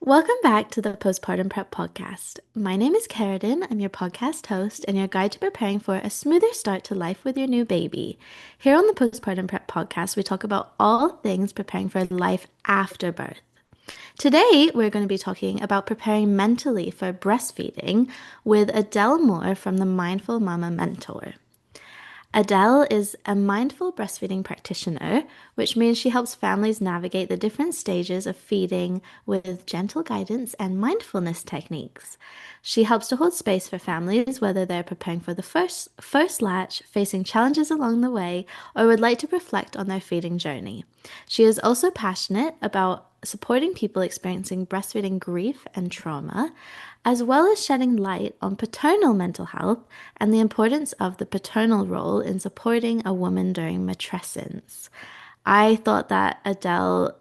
Welcome back to the Postpartum Prep Podcast. My name is Carradine. I'm your podcast host and your guide to preparing for a smoother start to life with your new baby. Here on the Postpartum Prep Podcast, we talk about all things preparing for life after birth. Today, we're going to be talking about preparing mentally for breastfeeding with Adele Moore from the Mindful Mama Mentor. Adele is a mindful breastfeeding practitioner, which means she helps families navigate the different stages of feeding with gentle guidance and mindfulness techniques. She helps to hold space for families, whether they're preparing for the first latch, facing challenges along the way, or would like to reflect on their feeding journey. She is also passionate about supporting people experiencing breastfeeding grief and trauma, as well as shedding light on paternal mental health and the importance of the paternal role in supporting a woman during matrescence. I thought that Adele,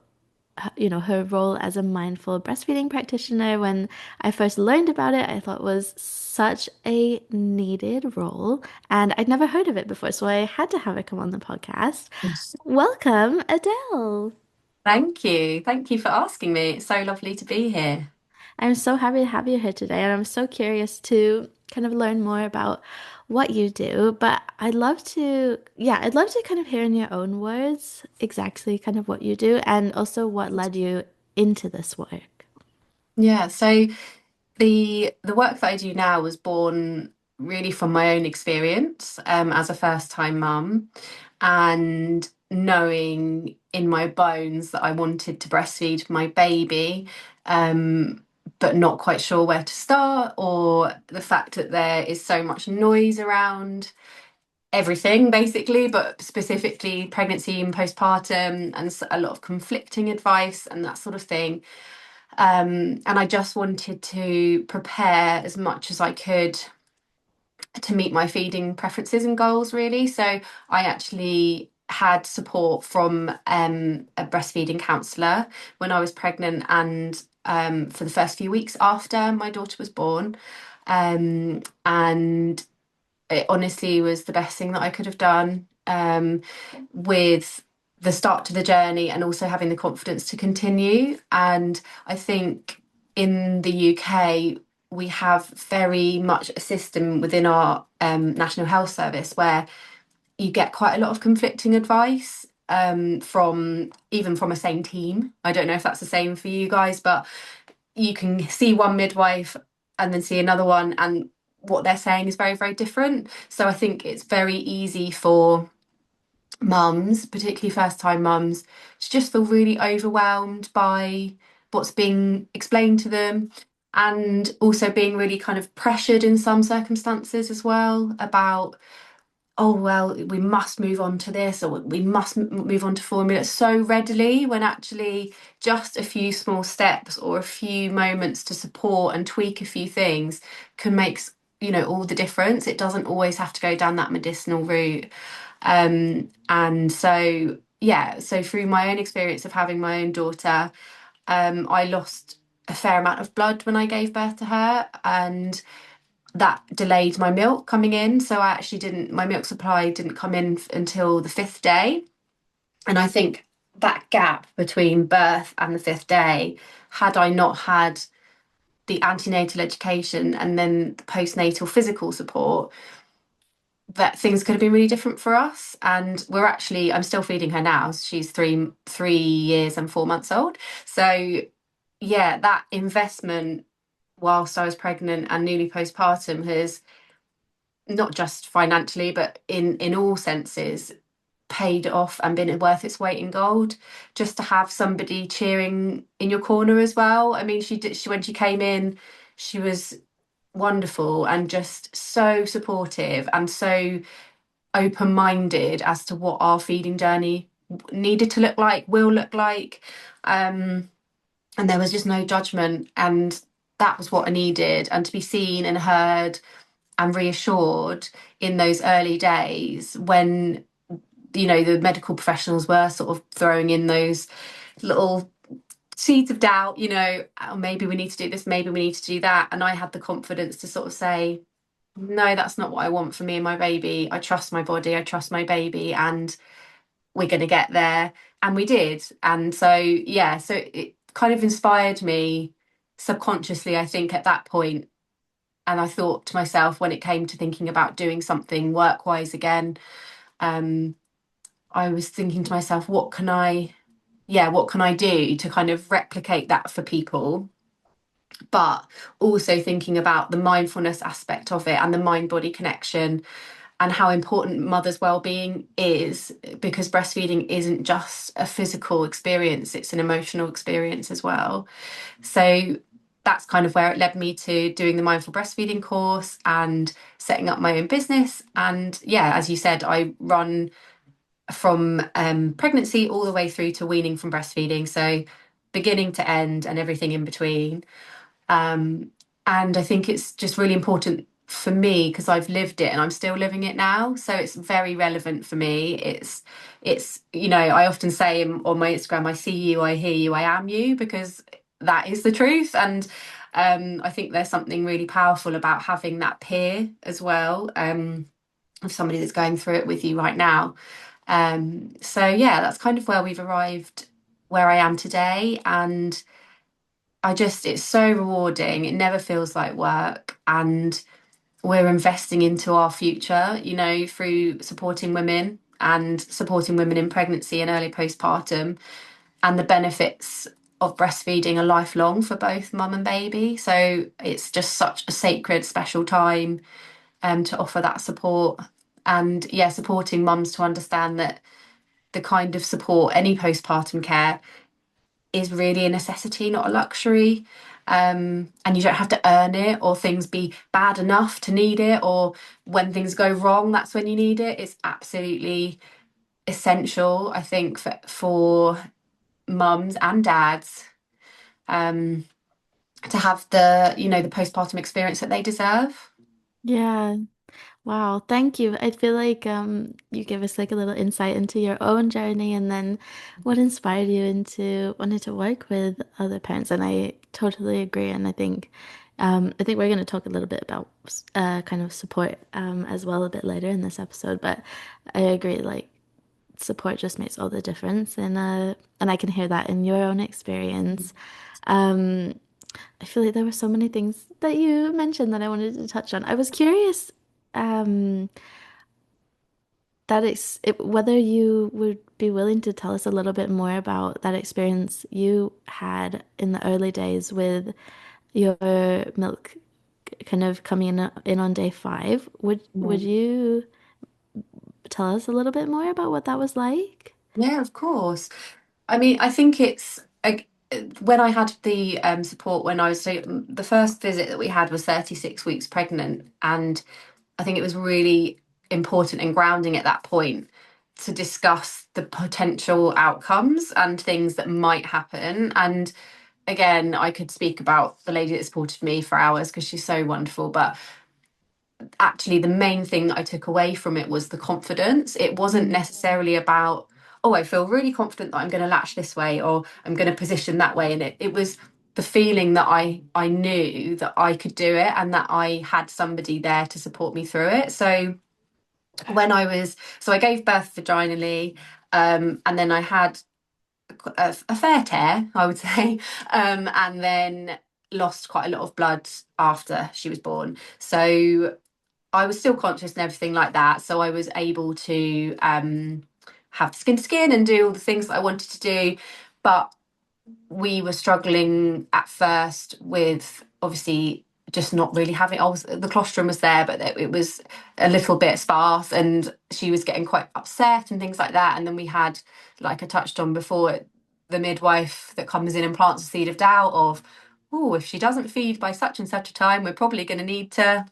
her role as a mindful breastfeeding practitioner, when I first learned about it, I thought was such a needed role, and I'd never heard of it before, so I had to have her come on the podcast. Welcome, Adele. Thank you. Thank you for asking me. It's so lovely to be here. I'm so happy to have you here today, and I'm so curious to kind of learn more about what you do. But I'd love to kind of hear in your own words exactly kind of what you do and also what led you into this work. Yeah, so the work that I do now was born really from my own experience as a first time mum and knowing in my bones that I wanted to breastfeed my baby, but not quite sure where to start, or the fact that there is so much noise around everything basically, but specifically pregnancy and postpartum, and a lot of conflicting advice and that sort of thing. And I just wanted to prepare as much as I could to meet my feeding preferences and goals, really. So I actually had support from a breastfeeding counsellor when I was pregnant and for the first few weeks after my daughter was born. And it honestly was the best thing that I could have done, with the start to the journey and also having the confidence to continue. And I think in the UK, we have very much a system within our National Health Service where you get quite a lot of conflicting advice, from even from a same team. I don't know if that's the same for you guys, but you can see one midwife and then see another one, and what they're saying is very, very different. So I think it's very easy for mums, particularly first time mums, to just feel really overwhelmed by what's being explained to them, and also being really kind of pressured in some circumstances as well about, oh well, we must move on to this, or we must move on to formula so readily, when actually just a few small steps or a few moments to support and tweak a few things can make all the difference. It doesn't always have to go down that medicinal route. And so yeah, so through my own experience of having my own daughter, I lost a fair amount of blood when I gave birth to her, and that delayed my milk coming in. So I actually didn't, my milk supply didn't come in until the fifth day. And I think that gap between birth and the fifth day, had I not had the antenatal education and then the postnatal physical support, that things could have been really different for us. And I'm still feeding her now. She's 3 years and 4 months old. So yeah, that investment whilst I was pregnant and newly postpartum has, not just financially, but in all senses, paid off and been worth its weight in gold. Just to have somebody cheering in your corner as well. I mean, when she came in, she was wonderful and just so supportive and so open-minded as to what our feeding journey needed to look like, will look like. And there was just no judgment, and that was what I needed. And to be seen and heard and reassured in those early days when the medical professionals were sort of throwing in those little seeds of doubt, oh, maybe we need to do this, maybe we need to do that, and I had the confidence to sort of say, no, that's not what I want for me and my baby. I trust my body, I trust my baby, and we're going to get there. And we did. And so yeah, so it kind of inspired me subconsciously, I think at that point, and I thought to myself when it came to thinking about doing something work wise again, um, I was thinking to myself, what can I do to kind of replicate that for people? But also thinking about the mindfulness aspect of it and the mind body connection and how important mother's well-being is, because breastfeeding isn't just a physical experience, it's an emotional experience as well. So that's kind of where it led me to doing the mindful breastfeeding course and setting up my own business. And yeah, as you said, I run from pregnancy all the way through to weaning from breastfeeding, so beginning to end and everything in between. um, and I think it's just really important for me because I've lived it and I'm still living it now, so it's very relevant for me. I often say on my Instagram, I see you, I hear you, I am you, because that is the truth. And I think there's something really powerful about having that peer as well, of somebody that's going through it with you right now. So yeah, that's kind of where we've arrived, where I am today. And it's so rewarding. It never feels like work. And we're investing into our future, through supporting women in pregnancy and early postpartum. And the benefits of breastfeeding are lifelong for both mum and baby. So it's just such a sacred, special time to offer that support. And yeah, supporting mums to understand that the kind of support, any postpartum care, is really a necessity, not a luxury. And you don't have to earn it or things be bad enough to need it, or when things go wrong, that's when you need it. It's absolutely essential, I think, for mums and dads, um, to have the postpartum experience that they deserve. Yeah. Wow, thank you. I feel like you give us like a little insight into your own journey and then what inspired you into wanting to work with other parents. And I totally agree. And I think we're going to talk a little bit about kind of support as well a bit later in this episode. But I agree, like support just makes all the difference, and I can hear that in your own experience. Um, I feel like there were so many things that you mentioned that I wanted to touch on. I was curious. Um, whether you would be willing to tell us a little bit more about that experience you had in the early days with your milk kind of coming in on day 5. Would Mm. you tell us a little bit more about what that was like? Yeah, of course. I mean, I think when I had the support when I was the first visit that we had was 36 weeks pregnant, and I think it was really important and grounding at that point to discuss the potential outcomes and things that might happen. And again, I could speak about the lady that supported me for hours because she's so wonderful, but actually the main thing that I took away from it was the confidence. It wasn't Mm. necessarily about, oh, I feel really confident that I'm going to latch this way or I'm going to position that way. And it was the feeling that I knew that I could do it and that I had somebody there to support me through it. So I gave birth vaginally, and then I had a fair tear, I would say, and then lost quite a lot of blood after she was born. So I was still conscious and everything like that. So I was able to have skin to skin and do all the things that I wanted to do. But we were struggling at first with obviously just not really having. The colostrum was there, but it was a little bit sparse, and she was getting quite upset and things like that. And then we had, like I touched on before, the midwife that comes in and plants a seed of doubt of, oh, if she doesn't feed by such and such a time, we're probably going to need to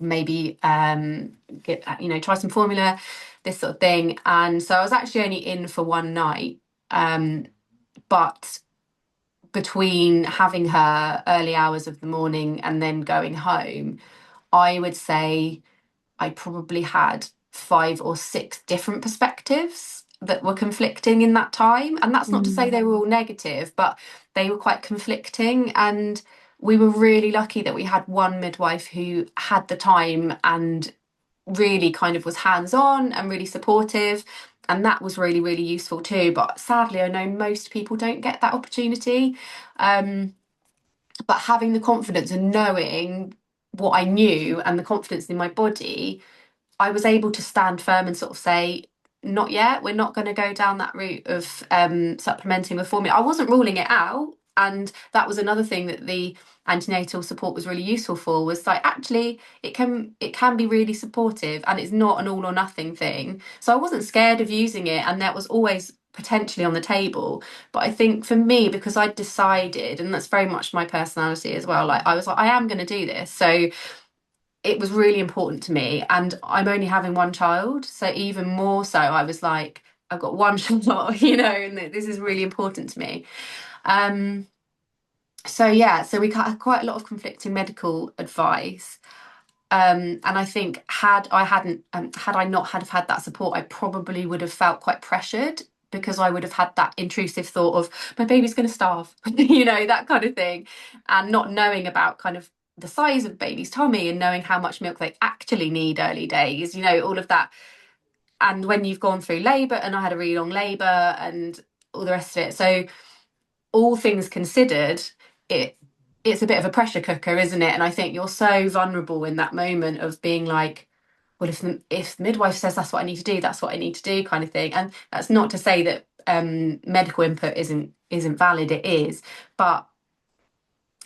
maybe try some formula, this sort of thing. And so I was actually only in for one night, but between having her early hours of the morning and then going home, I would say I probably had 5 or 6 different perspectives that were conflicting in that time. And that's not to say Mm. they were all negative, but they were quite conflicting. And we were really lucky that we had one midwife who had the time and really kind of was hands on and really supportive. And that was really, really useful too. But sadly, I know most people don't get that opportunity. Um, But having the confidence and knowing what I knew and the confidence in my body, I was able to stand firm and sort of say, not yet, we're not going to go down that route of supplementing with formula. I wasn't ruling it out. And that was another thing that the antenatal support was really useful for, was like, actually it can be really supportive, and it's not an all or nothing thing. So I wasn't scared of using it, and that was always potentially on the table. But I think for me, because I decided, and that's very much my personality as well, like I was like, I am going to do this. So it was really important to me, and I'm only having one child, so even more so I was like, I've got one shot, and this is really important to me. um so yeah, so we got quite a lot of conflicting medical advice. And I think had I not had that support, I probably would have felt quite pressured, because I would have had that intrusive thought of my baby's going to starve, that kind of thing, and not knowing about kind of the size of baby's tummy and knowing how much milk they actually need early days, all of that. And when you've gone through labour, and I had a really long labour and all the rest of it, so all things considered, it it's a bit of a pressure cooker, isn't it? And I think you're so vulnerable in that moment of being like, well, if the midwife says that's what I need to do, that's what I need to do, kind of thing. And that's not to say that medical input isn't valid. It is, but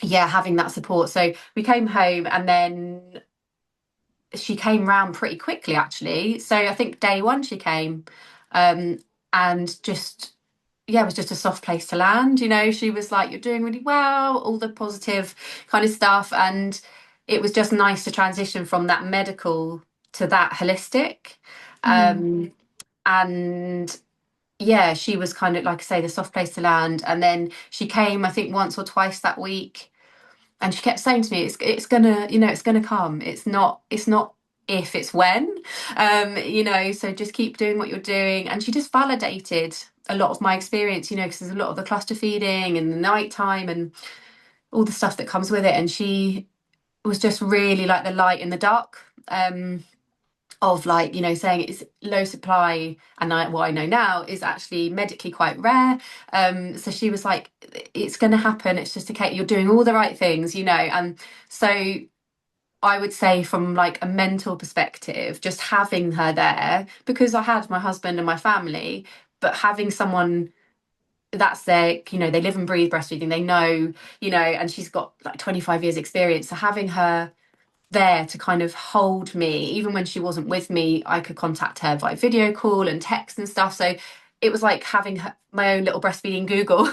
yeah, having that support. So we came home, and then she came round pretty quickly, actually. So I think day one she came, um, and just, yeah, it was just a soft place to land. She was like, "You're doing really well," all the positive kind of stuff, and it was just nice to transition from that medical to that holistic. Mm-hmm. And yeah, she was kind of, like I say, the soft place to land. And then she came, I think, once or twice that week, and she kept saying to me, it's gonna, it's gonna come. It's not if, it's when. So just keep doing what you're doing. And she just validated a lot of my experience, because there's a lot of the cluster feeding and the nighttime and all the stuff that comes with it. And she was just really like the light in the dark, of, like, saying it's low supply, and what I know now is actually medically quite rare. So she was like, it's going to happen, it's just okay, you're doing all the right things, and so I would say, from like a mental perspective, just having her there, because I had my husband and my family, but having someone that's their, they live and breathe breastfeeding, they know, and she's got like 25 years experience, so having her there to kind of hold me, even when she wasn't with me, I could contact her via video call and text and stuff. So it was like having my own little breastfeeding Google.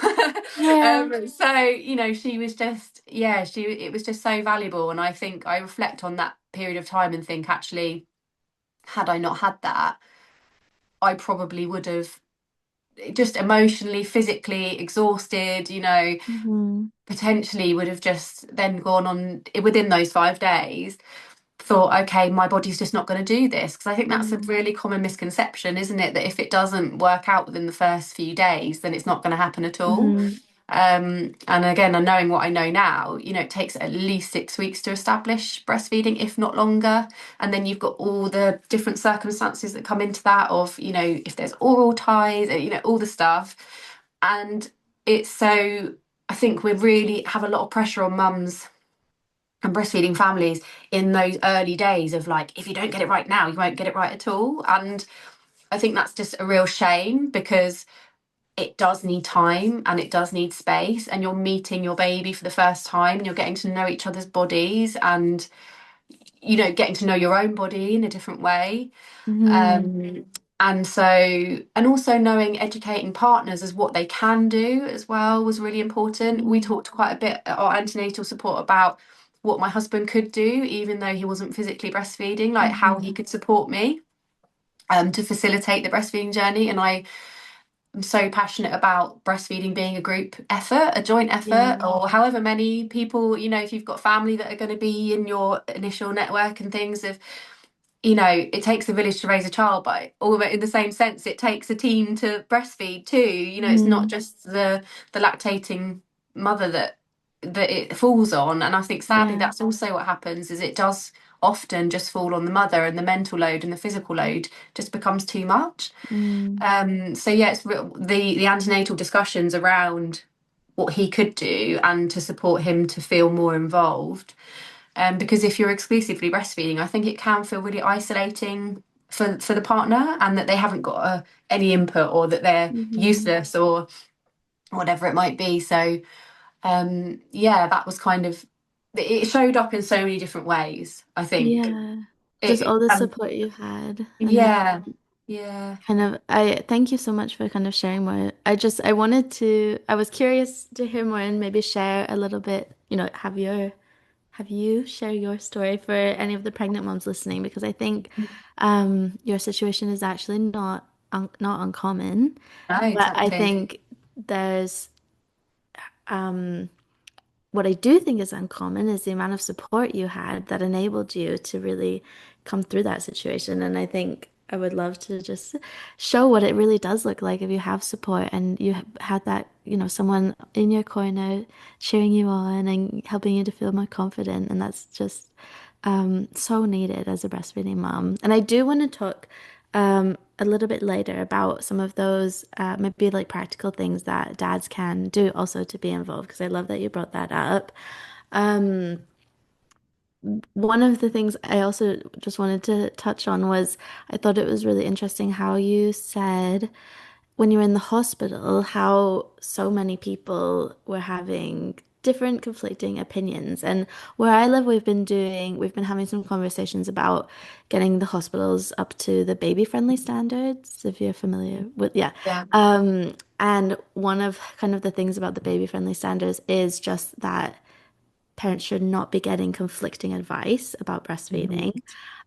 Yeah. So she was just, yeah, it was just so valuable. And I think I reflect on that period of time and think, actually, had I not had that, I probably would have just emotionally, physically exhausted, Mm-hmm. potentially would have just then gone on within those 5 days, thought, okay, my body's just not going to do this. Because I think that's a really common misconception, isn't it? That if it doesn't work out within the first few days, then it's not going to happen at all. Mm-hmm. And again, and knowing what I know now, it takes at least 6 weeks to establish breastfeeding, if not longer. And then you've got all the different circumstances that come into that of, if there's oral ties, all the stuff. And it's so, I think we really have a lot of pressure on mums and breastfeeding families in those early days of, like, if you don't get it right now, you won't get it right at all. And I think that's just a real shame, because it does need time and it does need space, and you're meeting your baby for the first time, and you're getting to know each other's bodies, and getting to know your own body in a different way. Mm-hmm. um and so, and also knowing, educating partners as what they can do as well was really important. We talked quite a bit at our antenatal support about what my husband could do, even though he wasn't physically breastfeeding, like how he Mm-hmm. could support me to facilitate the breastfeeding journey. And I'm so passionate about breastfeeding being a group effort, a joint effort, Yeah. or however many people, if you've got family that are going to be in your initial network and things of, it takes a village to raise a child, but all in the same sense, it takes a team to breastfeed too. It's not Mm-hmm. just the lactating mother that it falls on. And I think, sadly, Yeah. that's also what happens, is it does often just fall on the mother, and the mental load and the physical load just becomes too much. Mm. So yeah, it's the antenatal discussions around what he could do and to support him to feel more involved. Because if you're exclusively breastfeeding, I think it can feel really isolating for the partner, and that they haven't got any input, or that they're Hmm. useless, or whatever it might be. So yeah, that was kind of, it showed up in so many different ways, I think. Yeah. Just It all the support you had. And then yeah, yeah. kind of, I thank you so much for kind of sharing more. I wanted to, I was curious to hear more and maybe share a little bit, have you share your story for any of the pregnant moms listening? Because I think your situation is actually not uncommon, No, but I exactly. think there's um what I do think is uncommon is the amount of support you had that enabled you to really come through that situation. And I think I would love to just show what it really does look like if you have support and you had that, someone in your corner cheering you on and helping you to feel more confident. And that's just so needed as a breastfeeding mom. And I do want to talk a little bit later about some of those maybe like practical things that dads can do also to be involved because I love that you brought that up. Um, One of the things I also just wanted to touch on was I thought it was really interesting how you said when you were in the hospital, how so many people were having different conflicting opinions. And where I live, we've been having some conversations about getting the hospitals up to the baby friendly standards, if you're familiar with, yeah. Yeah. And one of kind of the things about the baby friendly standards is just that parents should not be getting conflicting advice about breastfeeding.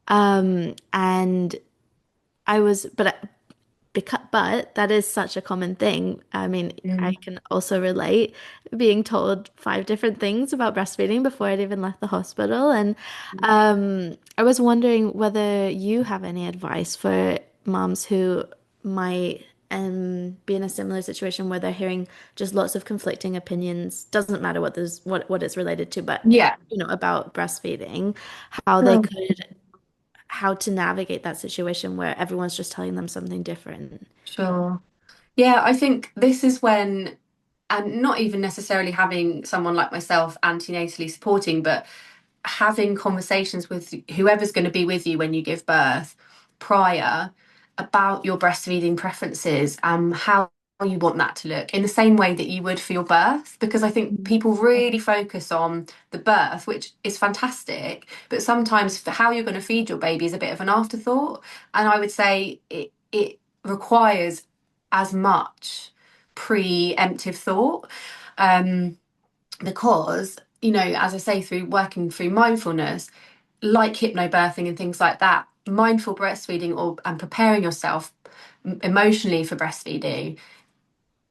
Mhm. And but that is such a common thing. I mean, I Mm. can also relate being told five different things about breastfeeding before I'd even left the hospital. And I was wondering whether you have any advice for moms who might be in a similar situation where they're hearing just lots of conflicting opinions. Doesn't matter what it's related to, but Yeah. about breastfeeding, how they Sure. could how to navigate that situation where everyone's just telling them something different. Sure. Yeah, I think this is when, and not even necessarily having someone like myself antenatally supporting, but having conversations with whoever's going to be with you when you give birth prior about your breastfeeding preferences, how you want that to look in the same way that you would for your birth. Because I think Mm. people really focus on the birth, which is fantastic, but sometimes for how you're going to feed your baby is a bit of an afterthought. And I would say it requires as much preemptive thought. Um, because, as I say, through working through mindfulness, like hypnobirthing and things like that, mindful breastfeeding and preparing yourself emotionally for breastfeeding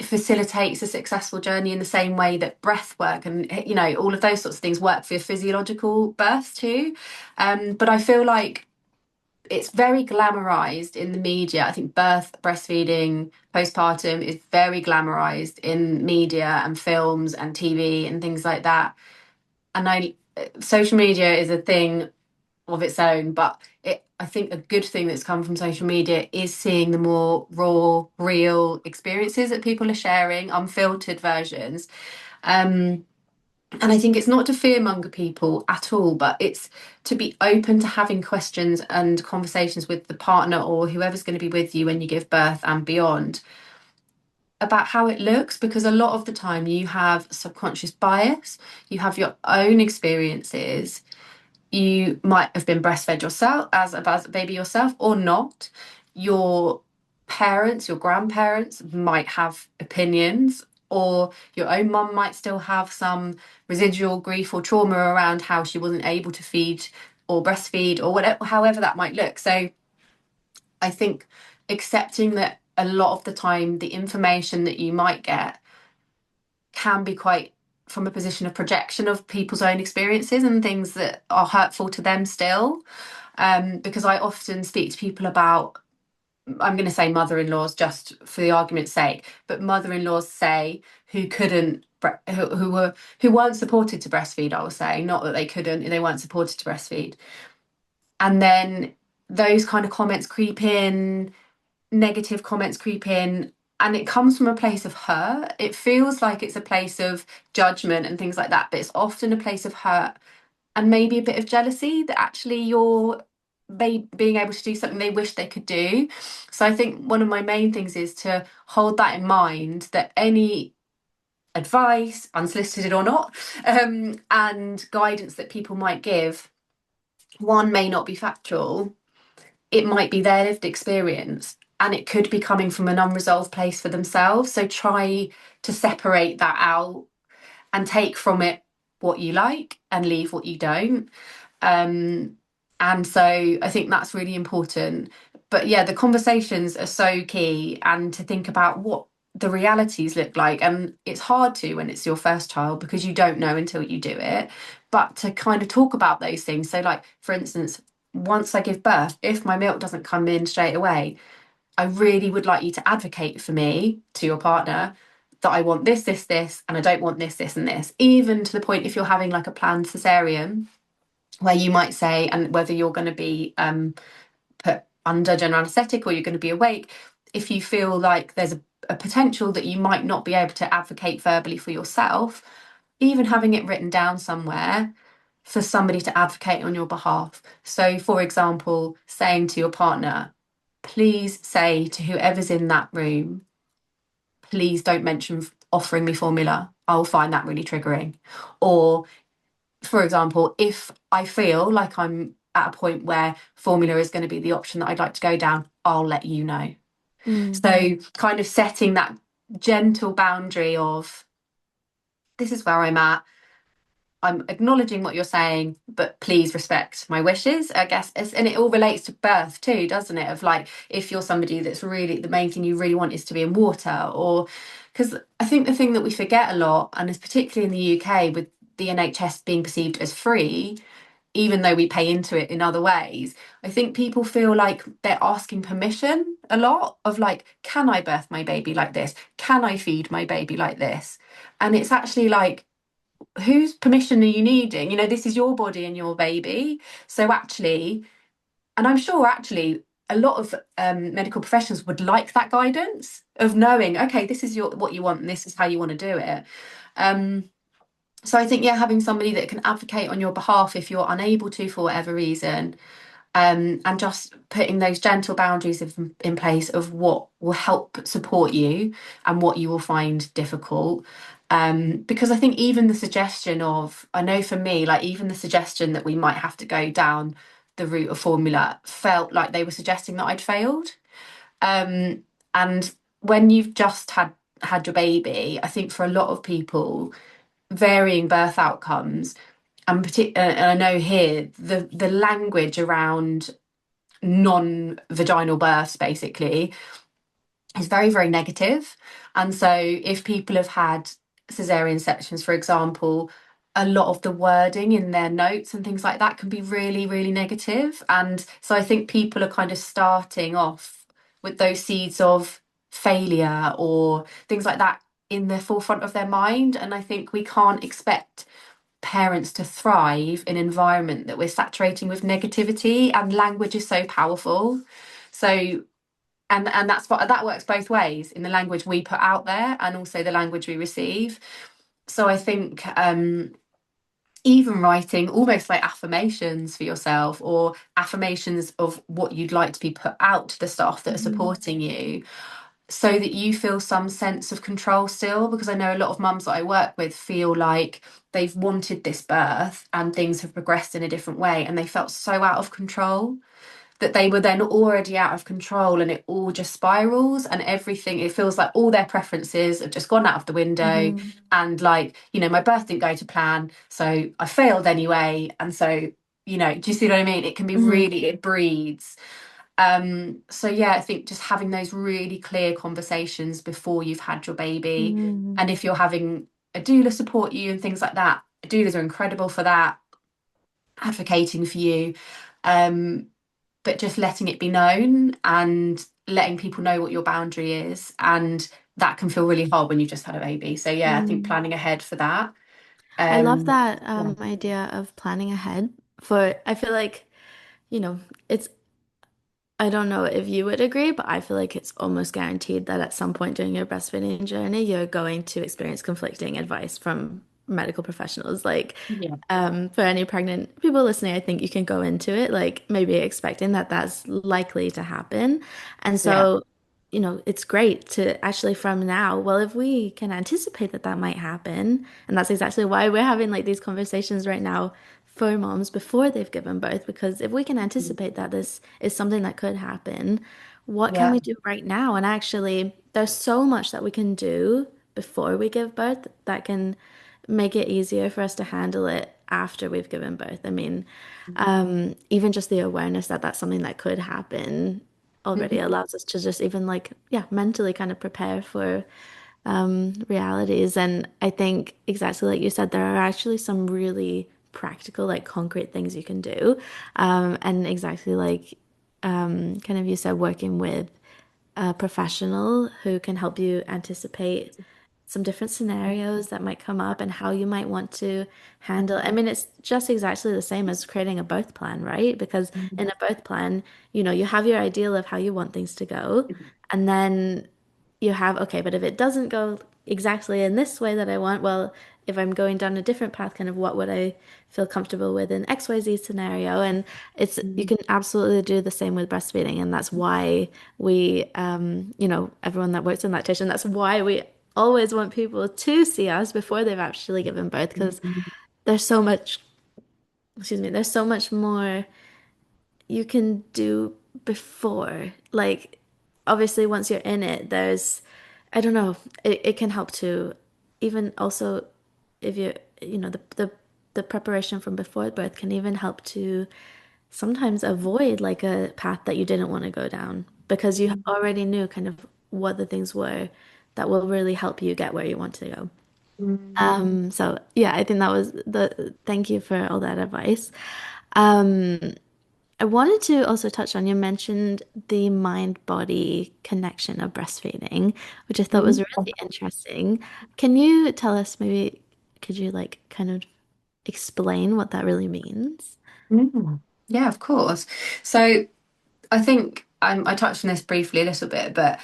facilitates a successful journey in the same way that breath work and all of those sorts of things work for physiological birth too. But I feel like it's very glamorized in the media. I think breastfeeding, postpartum is very glamorized in media and films and TV and things like that. And social media is a thing of its own, but I think a good thing that's come from social media is seeing the more raw, real experiences that people are sharing, unfiltered versions. Um, and I think it's not to fearmonger people at all, but it's to be open to having questions and conversations with the partner or whoever's going to be with you when you give birth and beyond about how it looks, because a lot of the time you have subconscious bias, you have your own experiences. You might have been breastfed yourself as a baby yourself or not. Your parents, your grandparents might have opinions, or your own mum might still have some residual grief or trauma around how she wasn't able to feed or breastfeed or whatever, however that might look. So I think accepting that a lot of the time the information that you might get can be quite from a position of projection of people's own experiences and things that are hurtful to them still. Because I often speak to people about, I'm going to say mother-in-laws just for the argument's sake, but mother-in-laws say who couldn't, who weren't supported to breastfeed. I will say, not that they couldn't, they weren't supported to breastfeed, and then those kind of comments creep in, negative comments creep in. and it comes from a place of hurt. It feels like it's a place of judgment and things like that, but it's often a place of hurt and maybe a bit of jealousy that actually you're being able to do something they wish they could do. So I think one of my main things is to hold that in mind, that any advice, unsolicited or not, and guidance that people might give, one may not be factual, it might be their lived experience. And it could be coming from an unresolved place for themselves. So try to separate that out and take from it what you like and leave what you don't. Um, and so I think that's really important. But yeah, the conversations are so key, and to think about what the realities look like. And it's hard to when it's your first child because you don't know until you do it. But to kind of talk about those things. So, like, for instance, once I give birth, if my milk doesn't come in straight away, I really would like you to advocate for me to your partner that I want this, this, this, and I don't want this, this, and this. Even to the point if you're having like a planned cesarean, where you might say, and whether you're going to be put under general anaesthetic or you're going to be awake, if you feel like there's a potential that you might not be able to advocate verbally for yourself, even having it written down somewhere for somebody to advocate on your behalf. So, for example, saying to your partner, please say to whoever's in that room, please don't mention offering me formula. I'll find that really triggering. Or, for example, if I feel like I'm at a point where formula is going to be the option that I'd like to go down, I'll let you know. Mm. So, kind of setting that gentle boundary of this is where I'm at. I'm acknowledging what you're saying, but please respect my wishes, I guess. And it all relates to birth too, doesn't it? Of like, if you're somebody that's really, the main thing you really want is to be in water, or because I think the thing that we forget a lot, and is particularly in the UK with the NHS being perceived as free, even though we pay into it in other ways, I think people feel like they're asking permission a lot of like, can I birth my baby like this? Can I feed my baby like this? And it's actually like, whose permission are you needing? You know, this is your body and your baby. So actually, and I'm sure actually a lot of medical professionals would like that guidance of knowing, okay, this is your what you want and this is how you want to do it. Um, so I think, yeah, having somebody that can advocate on your behalf if you're unable to for whatever reason, and just putting those gentle boundaries in place of what will help support you and what you will find difficult. Because I think even the suggestion of, I know for me, like even the suggestion that we might have to go down the route of formula felt like they were suggesting that I'd failed. Um, and when you've just had your baby, I think for a lot of people, varying birth outcomes, and I know here the language around non-vaginal births basically is very, very negative. And so if people have had cesarean sections, for example, a lot of the wording in their notes and things like that can be really, really negative. And so I think people are kind of starting off with those seeds of failure or things like that in the forefront of their mind. And I think we can't expect parents to thrive in an environment that we're saturating with negativity, and language is so powerful. So and that's what that works both ways in the language we put out there and also the language we receive. So I think even writing almost like affirmations for yourself or affirmations of what you'd like to be put out to the staff that are Mhm. supporting you, so that you feel some sense of control still. Because I know a lot of mums that I work with feel like they've wanted this birth and things have progressed in a different way and they felt so out of control that they were then already out of control, and it all just spirals, and everything, it feels like all their preferences have just gone out of the window. Mhm. And like, you know, my birth didn't go to plan, so I failed anyway. And so, you know, do you see what I mean? It can be Mhm. really, it breeds. So yeah, I think just having those really clear conversations before you've had your baby. Mhm. And if you're having a doula support you and things like that, doulas are incredible for that, advocating for you. Um, but just letting it be known and letting people know what your boundary is. And that can feel really hard when you've just had a baby. So yeah, I think Mhm. planning ahead for that. I love Um, that yeah. idea of planning ahead for, I feel like, you know, it's I don't know if you would agree, but I feel like it's almost guaranteed that at some point during your breastfeeding journey, you're going to experience conflicting advice from medical professionals. Like, Yeah. for any pregnant people listening, I think you can go into it like maybe expecting that that's likely to happen. And Yeah. so, it's great to actually from now, well, if we can anticipate that that might happen, and that's exactly why we're having like these conversations right now for moms before they've given birth, because if we can anticipate that this is something that could happen, what can Yeah. we do right now? And actually, there's so much that we can do before we give birth that can make it easier for us to handle it after we've given birth. I mean, even just the awareness that that's something that could happen already Mhm. allows us to just even like, yeah, mentally kind of prepare for realities. And I think exactly like you said, there are actually some really practical, like concrete things you can do. And exactly like kind of you said, working with a professional who can help you anticipate some different scenarios that might come up and how you might want to handle. I mean, it's just exactly the same as creating a birth plan, right? Because in a birth plan, you have your ideal of how you want things to go, and then you have, okay, but if it doesn't go exactly in this way that I want, well, if I'm going down a different path, kind of what would I feel comfortable with in XYZ scenario? And you can absolutely do the same with breastfeeding. And that's why everyone that works in lactation, that's why we always want people to see us before they've actually given birth, because there's so much, excuse me, there's so much more you can do before. Like, obviously, once you're in it, I don't know, it can help to even also if the preparation from before birth can even help to sometimes avoid like a path that you didn't want to go down because you already knew kind of what the things were that will really help you get where you want to go. So yeah, I think that was thank you for all that advice. Um, I wanted to also touch on, you mentioned the mind-body connection of breastfeeding, which I thought was really interesting. Can you tell us maybe, could you like kind of explain what that really means? Mm. Yeah, of course. So I think I touched on this briefly a little bit, but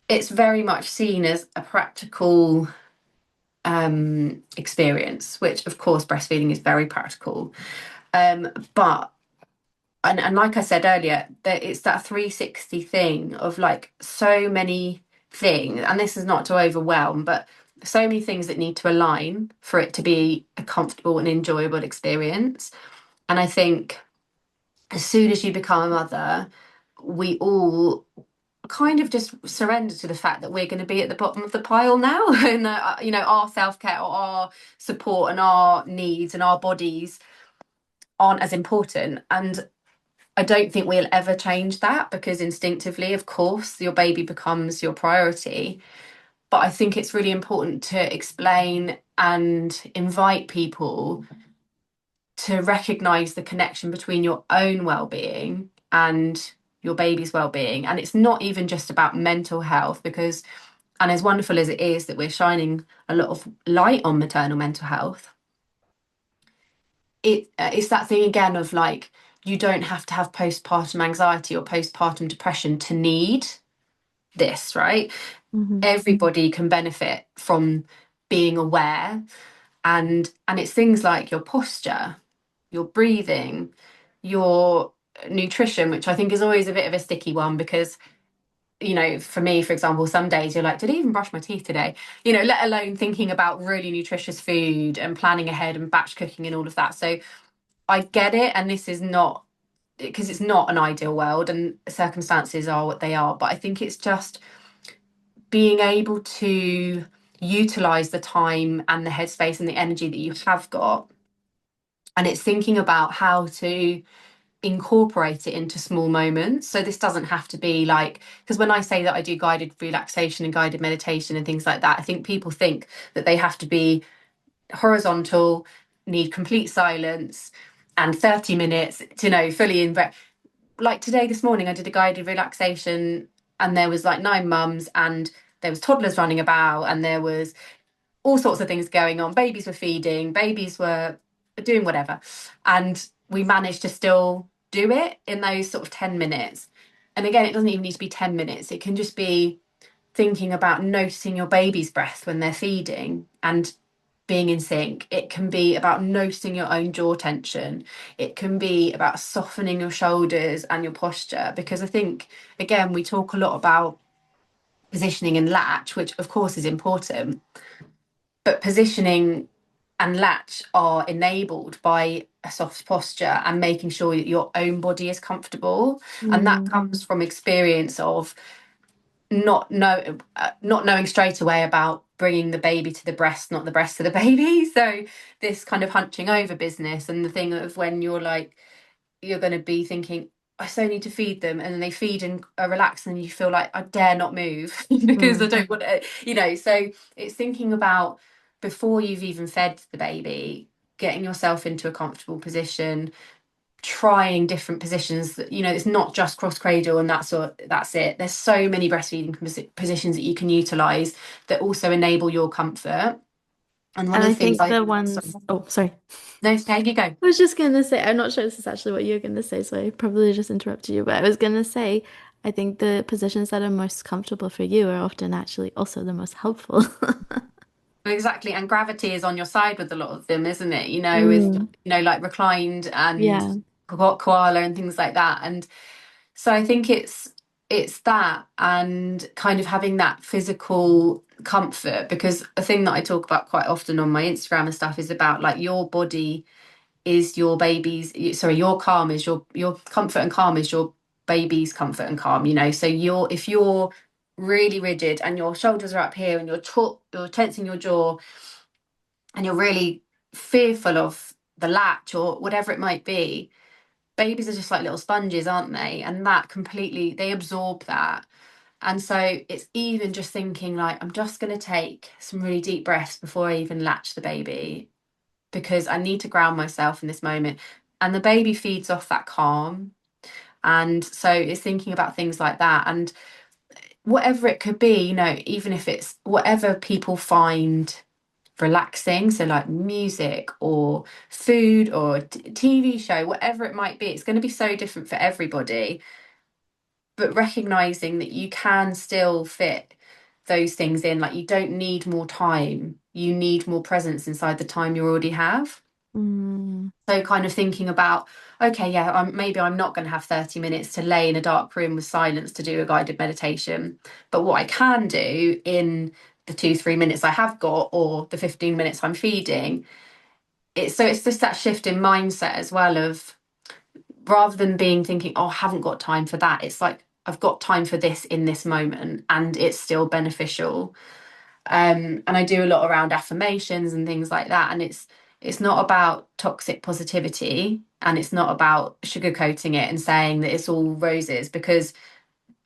it's very much seen as a practical experience, which of course breastfeeding is very practical. But and like I said earlier, that it's that 360 thing of like so many things, and this is not to overwhelm, but so many things that need to align for it to be a comfortable and enjoyable experience. And I think as soon as you become a mother, we all kind of just surrender to the fact that we're going to be at the bottom of the pile now and our self-care or our support and our needs and our bodies aren't as important. And I don't think we'll ever change that because instinctively, of course, your baby becomes your priority. But I think it's really important to explain and invite people to recognize the connection between your own well-being and your baby's well-being. And it's not even just about mental health, because and as wonderful as it is that we're shining a lot of light on maternal mental health, it's that thing again of like, you don't have to have postpartum anxiety or postpartum depression to need this, right? Hmm. Everybody can benefit from being aware, and it's things like your posture, your breathing, your nutrition, which I think is always a bit of a sticky one because for me, for example, some days you're like, did I even brush my teeth today? Let alone thinking about really nutritious food and planning ahead and batch cooking and all of that. So I get it, and this is not because it's not an ideal world and circumstances are what they are. But I think it's just being able to utilize the time and the headspace and the energy that you have got. And it's thinking about how to incorporate it into small moments. So this doesn't have to be like, because when I say that I do guided relaxation and guided meditation and things like that, I think people think that they have to be horizontal, need complete silence and 30 minutes to fully in breath. Like today, this morning, I did a guided relaxation and there was like 9 mums and there was toddlers running about and there was all sorts of things going on. Babies were feeding, babies were doing whatever. And we managed to still do it in those sort of 10 minutes. And again, it doesn't even need to be 10 minutes. It can just be thinking about noticing your baby's breath when they're feeding and being in sync. It can be about noticing your own jaw tension. It can be about softening your shoulders and your posture. Because I think, again, we talk a lot about positioning and latch, which of course is important, but positioning and latch are enabled by a soft posture and making sure that your own body is comfortable. And that Mm. comes from experience of not knowing straight away about bringing the baby to the breast, not the breast to the baby. So this kind of hunching over business, and the thing of when you're like, you're going to be thinking, I so need to feed them, and then they feed and are relaxed, and you feel like I dare not move because I Mm. don't want to, you know. So it's thinking about before you've even fed the baby, getting yourself into a comfortable position, trying different positions. That, you know, it's not just cross cradle and that's it. There's so many breastfeeding positions that you can utilize that also enable your comfort. And one And of I the things think I the sorry, ones, oh, sorry. no, okay, you go. I was just gonna say, I'm not sure this is actually what you're gonna say, so I probably just interrupted you, but I was gonna say, I think the positions that are most comfortable for you are often actually also the most helpful. Exactly, and gravity is on your side with a lot of them, isn't it? You know, with Mm. like reclined and Yeah. koala and things like that. And so I think it's that, and kind of having that physical comfort, because a thing that I talk about quite often on my Instagram and stuff is about like your body is your baby's, sorry, your calm is your comfort, and calm is your baby's comfort and calm, you know. So if you're really rigid and your shoulders are up here and you're tensing your jaw and you're really fearful of the latch or whatever it might be, babies are just like little sponges, aren't they? And that completely, they absorb that. And so it's even just thinking like, I'm just going to take some really deep breaths before I even latch the baby, because I need to ground myself in this moment. And the baby feeds off that calm. And so it's thinking about things like that. And whatever it could be, you know, even if it's whatever people find relaxing, so like music or food or TV show, whatever it might be, it's going to be so different for everybody. But recognizing that you can still fit those things in, like you don't need more time, you need more presence inside the time you already have. Mm. So kind of thinking about, okay, yeah, maybe I'm not going to have 30 minutes to lay in a dark room with silence to do a guided meditation. But what I can do in the 2, 3 minutes I have got, or the 15 minutes I'm feeding, it's just that shift in mindset as well of, rather than being thinking, oh, I haven't got time for that. It's like, I've got time for this in this moment and it's still beneficial. And I do a lot around affirmations and things like that. And it's not about toxic positivity, and it's not about sugarcoating it and saying that it's all roses, because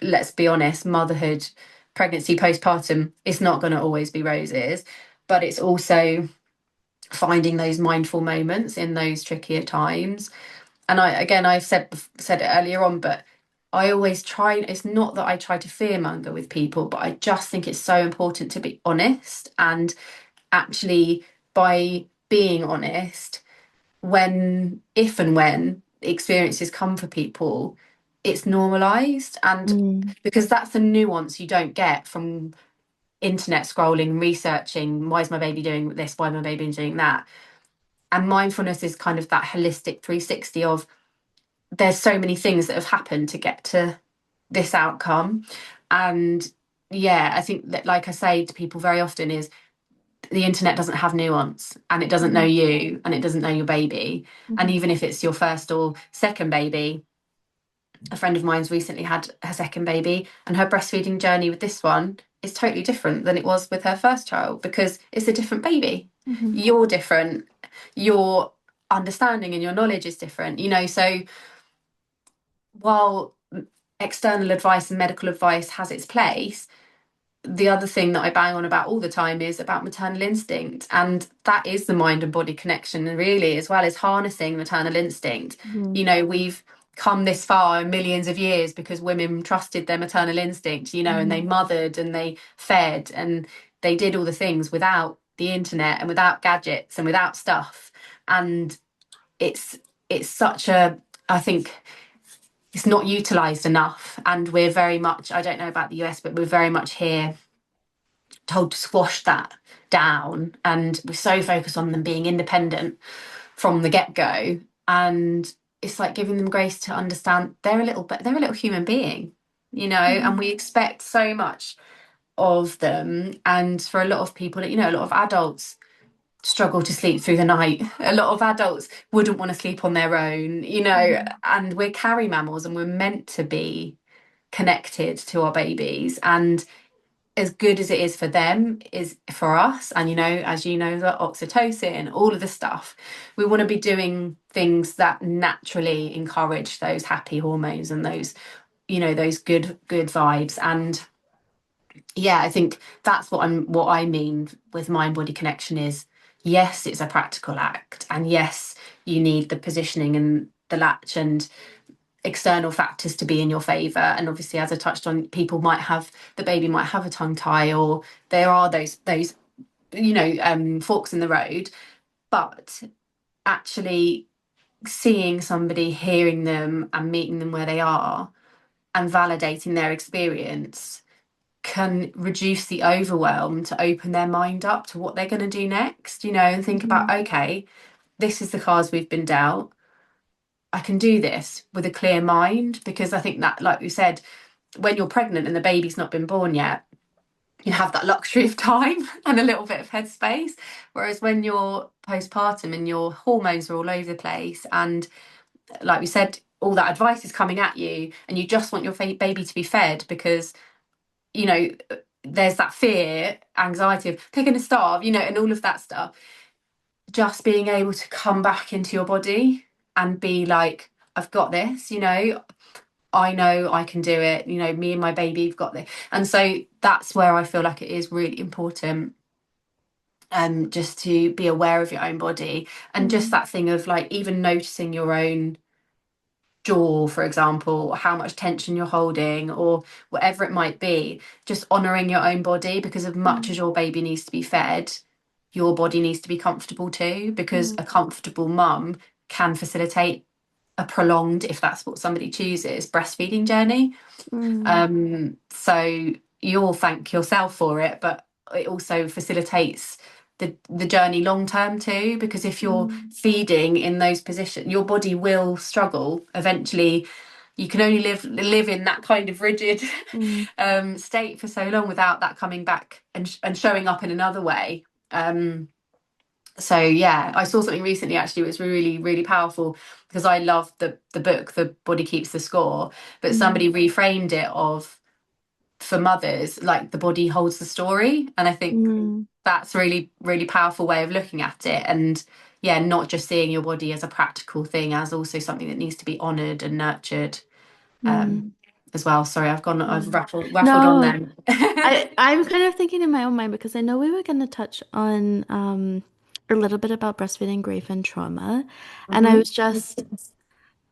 let's be honest, motherhood, pregnancy, postpartum, it's not going to always be roses. But it's also finding those mindful moments in those trickier times. And I've said it earlier on, but I always try, it's not that I try to fearmonger with people, but I just think it's so important to be honest. And actually, by being honest, if and when experiences come for people, it's normalized. And Mm. because that's a nuance you don't get from internet scrolling, researching, why is my baby doing this? Why is my baby doing that? And mindfulness is kind of that holistic 360 of, there's so many things that have happened to get to this outcome. And yeah, I think that, like I say to people very often, is the internet doesn't have nuance, and it doesn't know Mm. you, and it doesn't know your baby. And Mhm. even if it's your first or second baby, a friend of mine's recently had her second baby, and her breastfeeding journey with this one is totally different than it was with her first child, because it's a different baby. Mhm. You're different, your understanding and your knowledge is different, you know. So while external advice and medical advice has its place, the other thing that I bang on about all the time is about maternal instinct. And that is the mind and body connection, really, as well as harnessing maternal instinct. Mhm. You know, we've come this far in millions of years because women trusted their maternal instinct, you know, and they Mhm. mothered and they fed and they did all the things without the internet and without gadgets and without stuff. And it's such a, I think, it's not utilized enough. And we're very much, I don't know about the US, but we're very much here told to squash that down. And we're so focused on them being independent from the get-go. And it's like giving them grace to understand they're a little human being, and we expect so much of them. And for a lot of people, a lot of adults struggle to sleep through the night. A lot of adults wouldn't want to sleep on their own, Mm, and we're carry mammals and we're meant to be connected to our babies. And as good as it is for them is for us, and as the oxytocin, all of the stuff, we want to be doing things that naturally encourage those happy hormones and those those good vibes. And yeah, I think that's what I mean with mind body connection is, yes, it's a practical act, and yes, you need the positioning and the latch and external factors to be in your favor. And obviously, as I touched on, the baby might have a tongue tie, or there are those forks in the road. But actually seeing somebody, hearing them and meeting them where they are and validating their experience can reduce the overwhelm to open their mind up to what they're going to do next, and think about, mhm, okay, this is the cards we've been dealt. I can do this with a clear mind. Because I think that, like we said, when you're pregnant and the baby's not been born yet, you have that luxury of time and a little bit of headspace. Whereas when you're postpartum and your hormones are all over the place, and like we said, all that advice is coming at you, and you just want your baby to be fed because, you know, there's that fear, anxiety of they're going to starve, and all of that stuff. Just being able to come back into your body and be like, I've got this, I know I can do it, me and my baby have got this. And so that's where I feel like it is really important, just to be aware of your own body, and just mm, that thing of like even noticing your own jaw, for example, how much tension you're holding, or whatever it might be, just honoring your own body. Because as much mm, as your baby needs to be fed, your body needs to be comfortable too, because mm, a comfortable mum can facilitate a prolonged, if that's what somebody chooses, breastfeeding journey. mm, So you'll thank yourself for it, but it also facilitates the journey long term too. Because if you're mm, feeding in those positions, your body will struggle. Eventually, you can only live in that kind of rigid mm, state for so long without that coming back and showing up in another way. So yeah, I saw something recently actually. It was really, really powerful, because I love the book The Body Keeps the Score, but mm, somebody reframed it of, for mothers, like the body holds the story. And I think mm, that's really, really powerful way of looking at it. And yeah, not just seeing your body as a practical thing, as also something that needs to be honoured and nurtured, um, mm. as well. Sorry, Yeah. I've raffled on No, then. I'm kind of thinking in my own mind because I know we were going to touch on a little bit about breastfeeding grief and trauma. And I Hmm. was just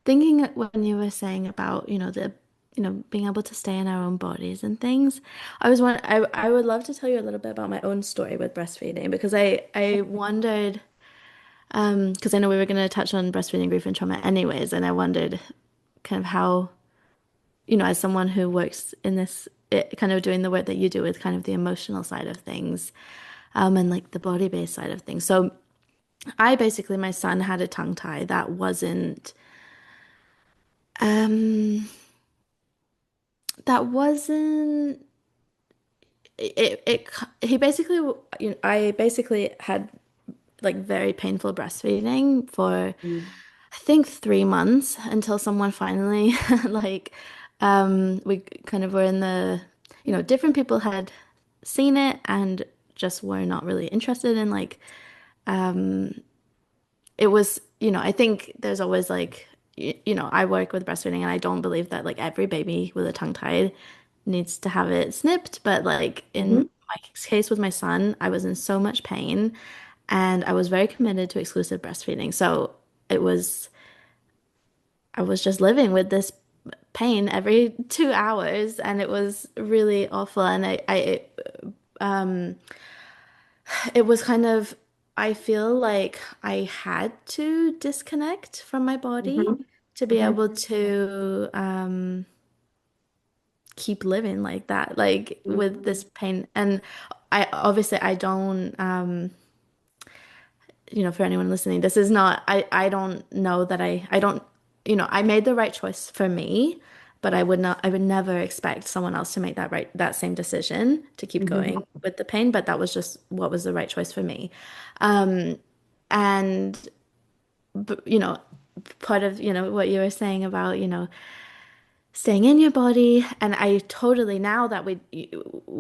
thinking when you were saying about, being able to stay in our own bodies and things. I would love to tell you a little bit about my own story with breastfeeding because I wondered because I know we were going to touch on breastfeeding grief and trauma anyways, and I wondered kind of how, as someone who works in this, kind of doing the work that you do with kind of the emotional side of things, and like the body-based side of things. So my son had a tongue tie that um, wasn't, he basically, I basically had like very painful breastfeeding for I think 3 months until someone finally like we kind of were in the different people had seen it and just were not really interested in like it was I think there's always like I work with breastfeeding and I don't believe that like every baby with a tongue tied needs to have it snipped, but like in Hmm. my case with my son I was in so much pain and I was very committed to exclusive breastfeeding, so it was I was just living with this pain every 2 hours, and it was really awful. And it was kind of, I feel like I had to disconnect from my body. Hmm. to be Mhm. able to keep living like that, like with this pain. And I obviously I don't for anyone listening, this is not I don't know that I don't I made the right choice for me, but I would never expect someone else to make that same decision to keep Mhm. going with the pain, but that was just what was the right choice for me. Um and part of what you were saying about staying in your body. And I totally, now that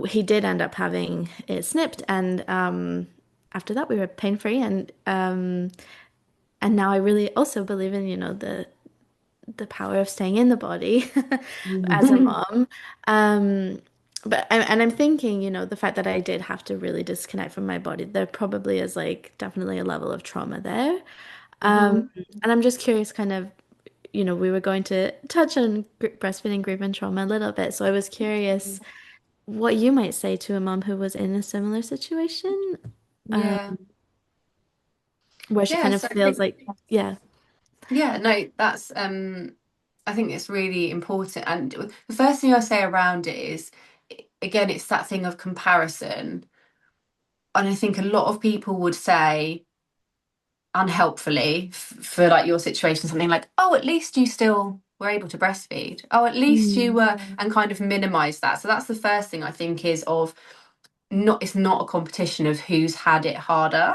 he did end up having it snipped, and after that we were pain free, and now I really also believe in the power of staying in the body as a Mhm. mom. And I'm thinking, the fact that I did have to really disconnect from my body, there probably is like definitely a level of trauma there. Mhm. And I'm just curious, kind of, we were going to touch on breastfeeding grief and trauma a little bit. So I was curious what you might say to a mom who was in a similar situation, um, Yeah. where she Yeah. kind of So I feels think, like, yeah. yeah, no, that's I think it's really important. And the first thing I say around it is, again, it's that thing of comparison. And I think a lot of people would say, unhelpfully, for like your situation, something like, oh, at least you still were able to breastfeed. Oh, at least you Mm, were, and kind of minimize that. So that's the first thing I think is of, not, it's not a competition of who's had it harder.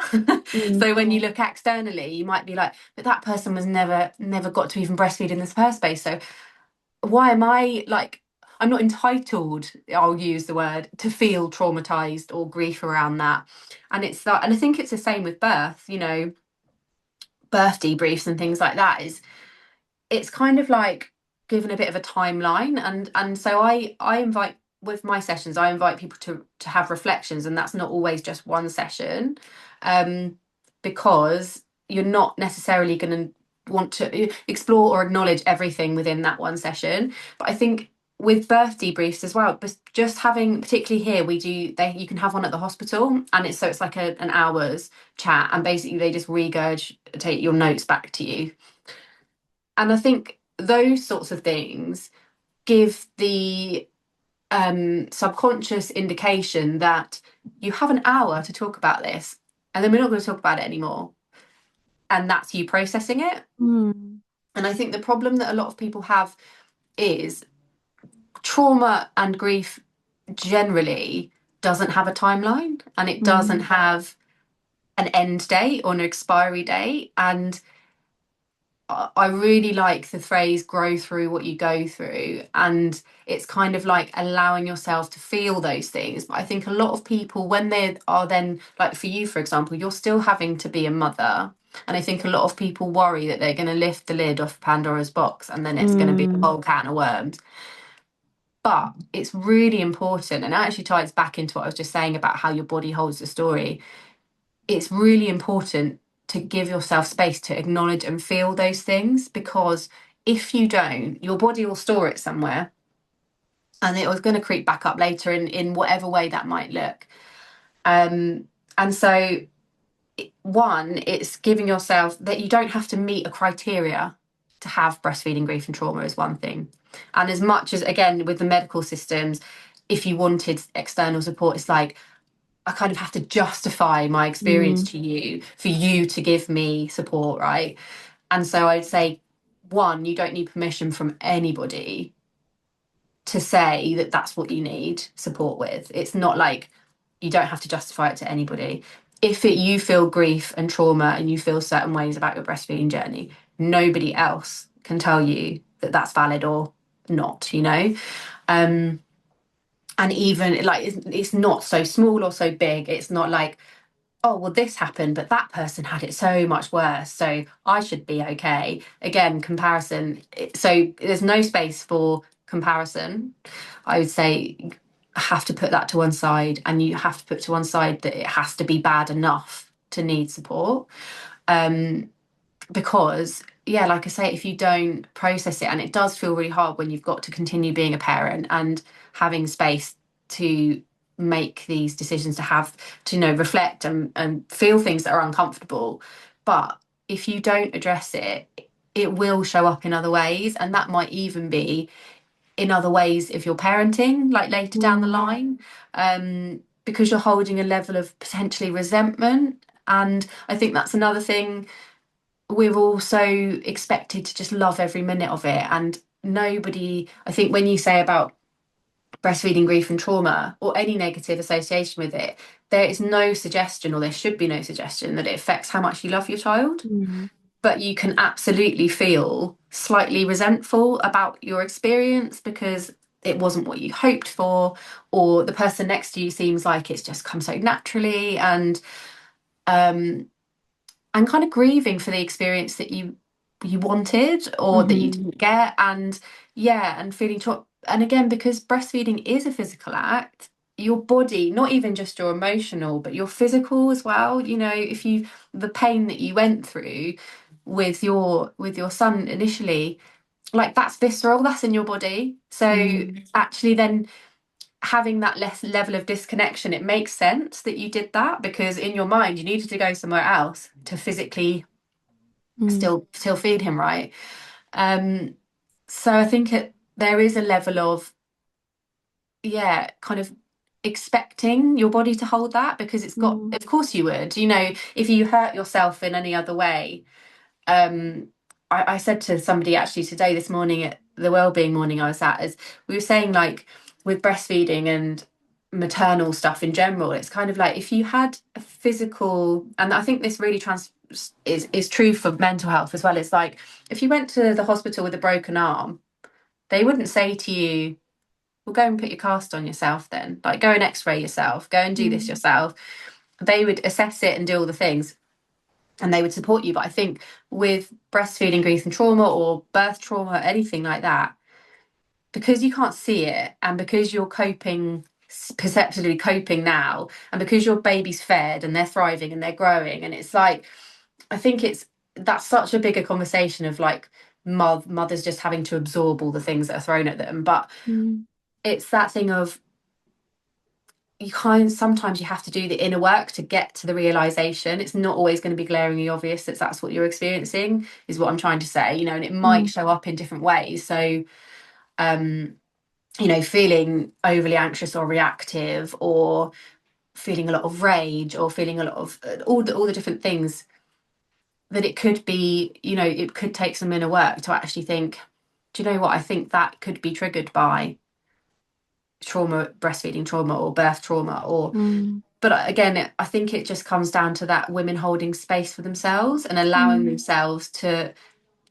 mm, So when you look externally, you might be like, but that person was never got to even breastfeed in the first place, so why am I like, I'm not entitled, I'll use the word, to feel traumatized or grief around that. And it's that, and I think it's the same with birth, birth debriefs and things like that, is it's kind of like given a bit of a timeline. And so I invite, with my sessions, I invite people to have reflections, and that's not always just one session, um because you're not necessarily going to want to explore or acknowledge everything within that one session. But I think with birth debriefs as well, but just having, particularly here, we do, they, you can have one at the hospital, and it's like an hour's chat, and basically they just regurgitate your notes back to you. And I think those sorts of things give the subconscious indication that you have an hour to talk about this, and then we're not going to talk about it anymore. And that's you processing it. mm, And I think the problem that a lot of people have is trauma and grief generally doesn't have a timeline, and it doesn't mm, have an end date or an expiry date. And I really like the phrase grow through what you go through. And it's kind of like allowing yourself to feel those things. But I think a lot of people, when they are then, like for you, for example, you're still having to be a mother. And I think a lot of people worry that they're going to lift the lid off Pandora's box and then it's going to be a mm, whole can of worms. But it's really important. And it actually ties back into what I was just saying about how your body holds the story. It's really important to give yourself space to acknowledge and feel those things, because if you don't, your body will store it somewhere, and it was going to creep back up later in whatever way that might look. um and so, one, it's giving yourself that you don't have to meet a criteria to have breastfeeding grief and trauma, is one thing. And as much as, again, with the medical systems, if you wanted external support, it's like, I kind of have to justify my experience mm, to you for you to give me support, right? And so I'd say, one, you don't need permission from anybody to say that that's what you need support with. It's not like, you don't have to justify it to anybody. If you feel grief and trauma and you feel certain ways about your breastfeeding journey, nobody else can tell you that that's valid or not. Um, and even like, it's not so small or so big. It's not like, oh, well, this happened, but that person had it so much worse, so I should be okay. Again, comparison. So there's no space for comparison. I would say have to put that to one side, and you have to put to one side that it has to be bad enough to need support. Um, because, yeah, like I say, if you don't process it, and it does feel really hard when you've got to continue being a parent and having space to make these decisions, to have to reflect and feel things that are uncomfortable. But if you don't address it, it will show up in other ways, and that might even be in other ways if you're parenting, like later down the Mm, line, because you're holding a level of potentially resentment. And I think that's another thing. We're also expected to just love every minute of it. And nobody, I think, when you say about breastfeeding grief and trauma or any negative association with it, there is no suggestion, or there should be no suggestion, that it affects how much you love your child. mm, But you can absolutely feel slightly resentful about your experience because it wasn't what you hoped for, or the person next to you seems like it's just come so naturally, um and kind of grieving for the experience that you wanted or that you mhm, didn't get. And yeah, and feeling and again, because breastfeeding is a physical act, your body, not even just your emotional but your physical as well, if you, the pain that you went through with your son initially, like that's visceral, that's in your body. So mm, actually then having that less level of disconnection, it makes sense that you did that because in your mind you needed to go somewhere else to physically mm, still feed him, right? um so I think there is a level of, yeah, kind of expecting your body to hold that because it's got, mm, of course you would, if you hurt yourself in any other way. um I said to somebody actually today, this morning at the wellbeing morning I was at, as we were saying, like with breastfeeding and maternal stuff in general, it's kind of like if you had a physical, and I think this really is true for mental health as well. It's like if you went to the hospital with a broken arm, they wouldn't say to you, well, go and put your cast on yourself then, like go and x-ray yourself, go and do this mm, yourself. They would assess it and do all the things, and they would support you. But I think with breastfeeding grief and trauma or birth trauma, anything like that, because you can't see it and because you're coping, perceptually coping now, and because your baby's fed and they're thriving and they're growing, and it's like, I think that's such a bigger conversation of like mothers just having to absorb all the things that are thrown at them. But mm, it's that thing of, you kind sometimes you have to do the inner work to get to the realization. It's not always going to be glaringly obvious that that's what you're experiencing, is what I'm trying to say, and it might mm, show up in different ways. So um feeling overly anxious or reactive, or feeling a lot of rage, or feeling a lot of all the different things, that it could be, it could take some inner work to actually think, do you know what, I think that could be triggered by trauma, breastfeeding trauma or birth trauma, or, mm, but again, I think it just comes down to that women holding space for themselves and allowing mm, themselves to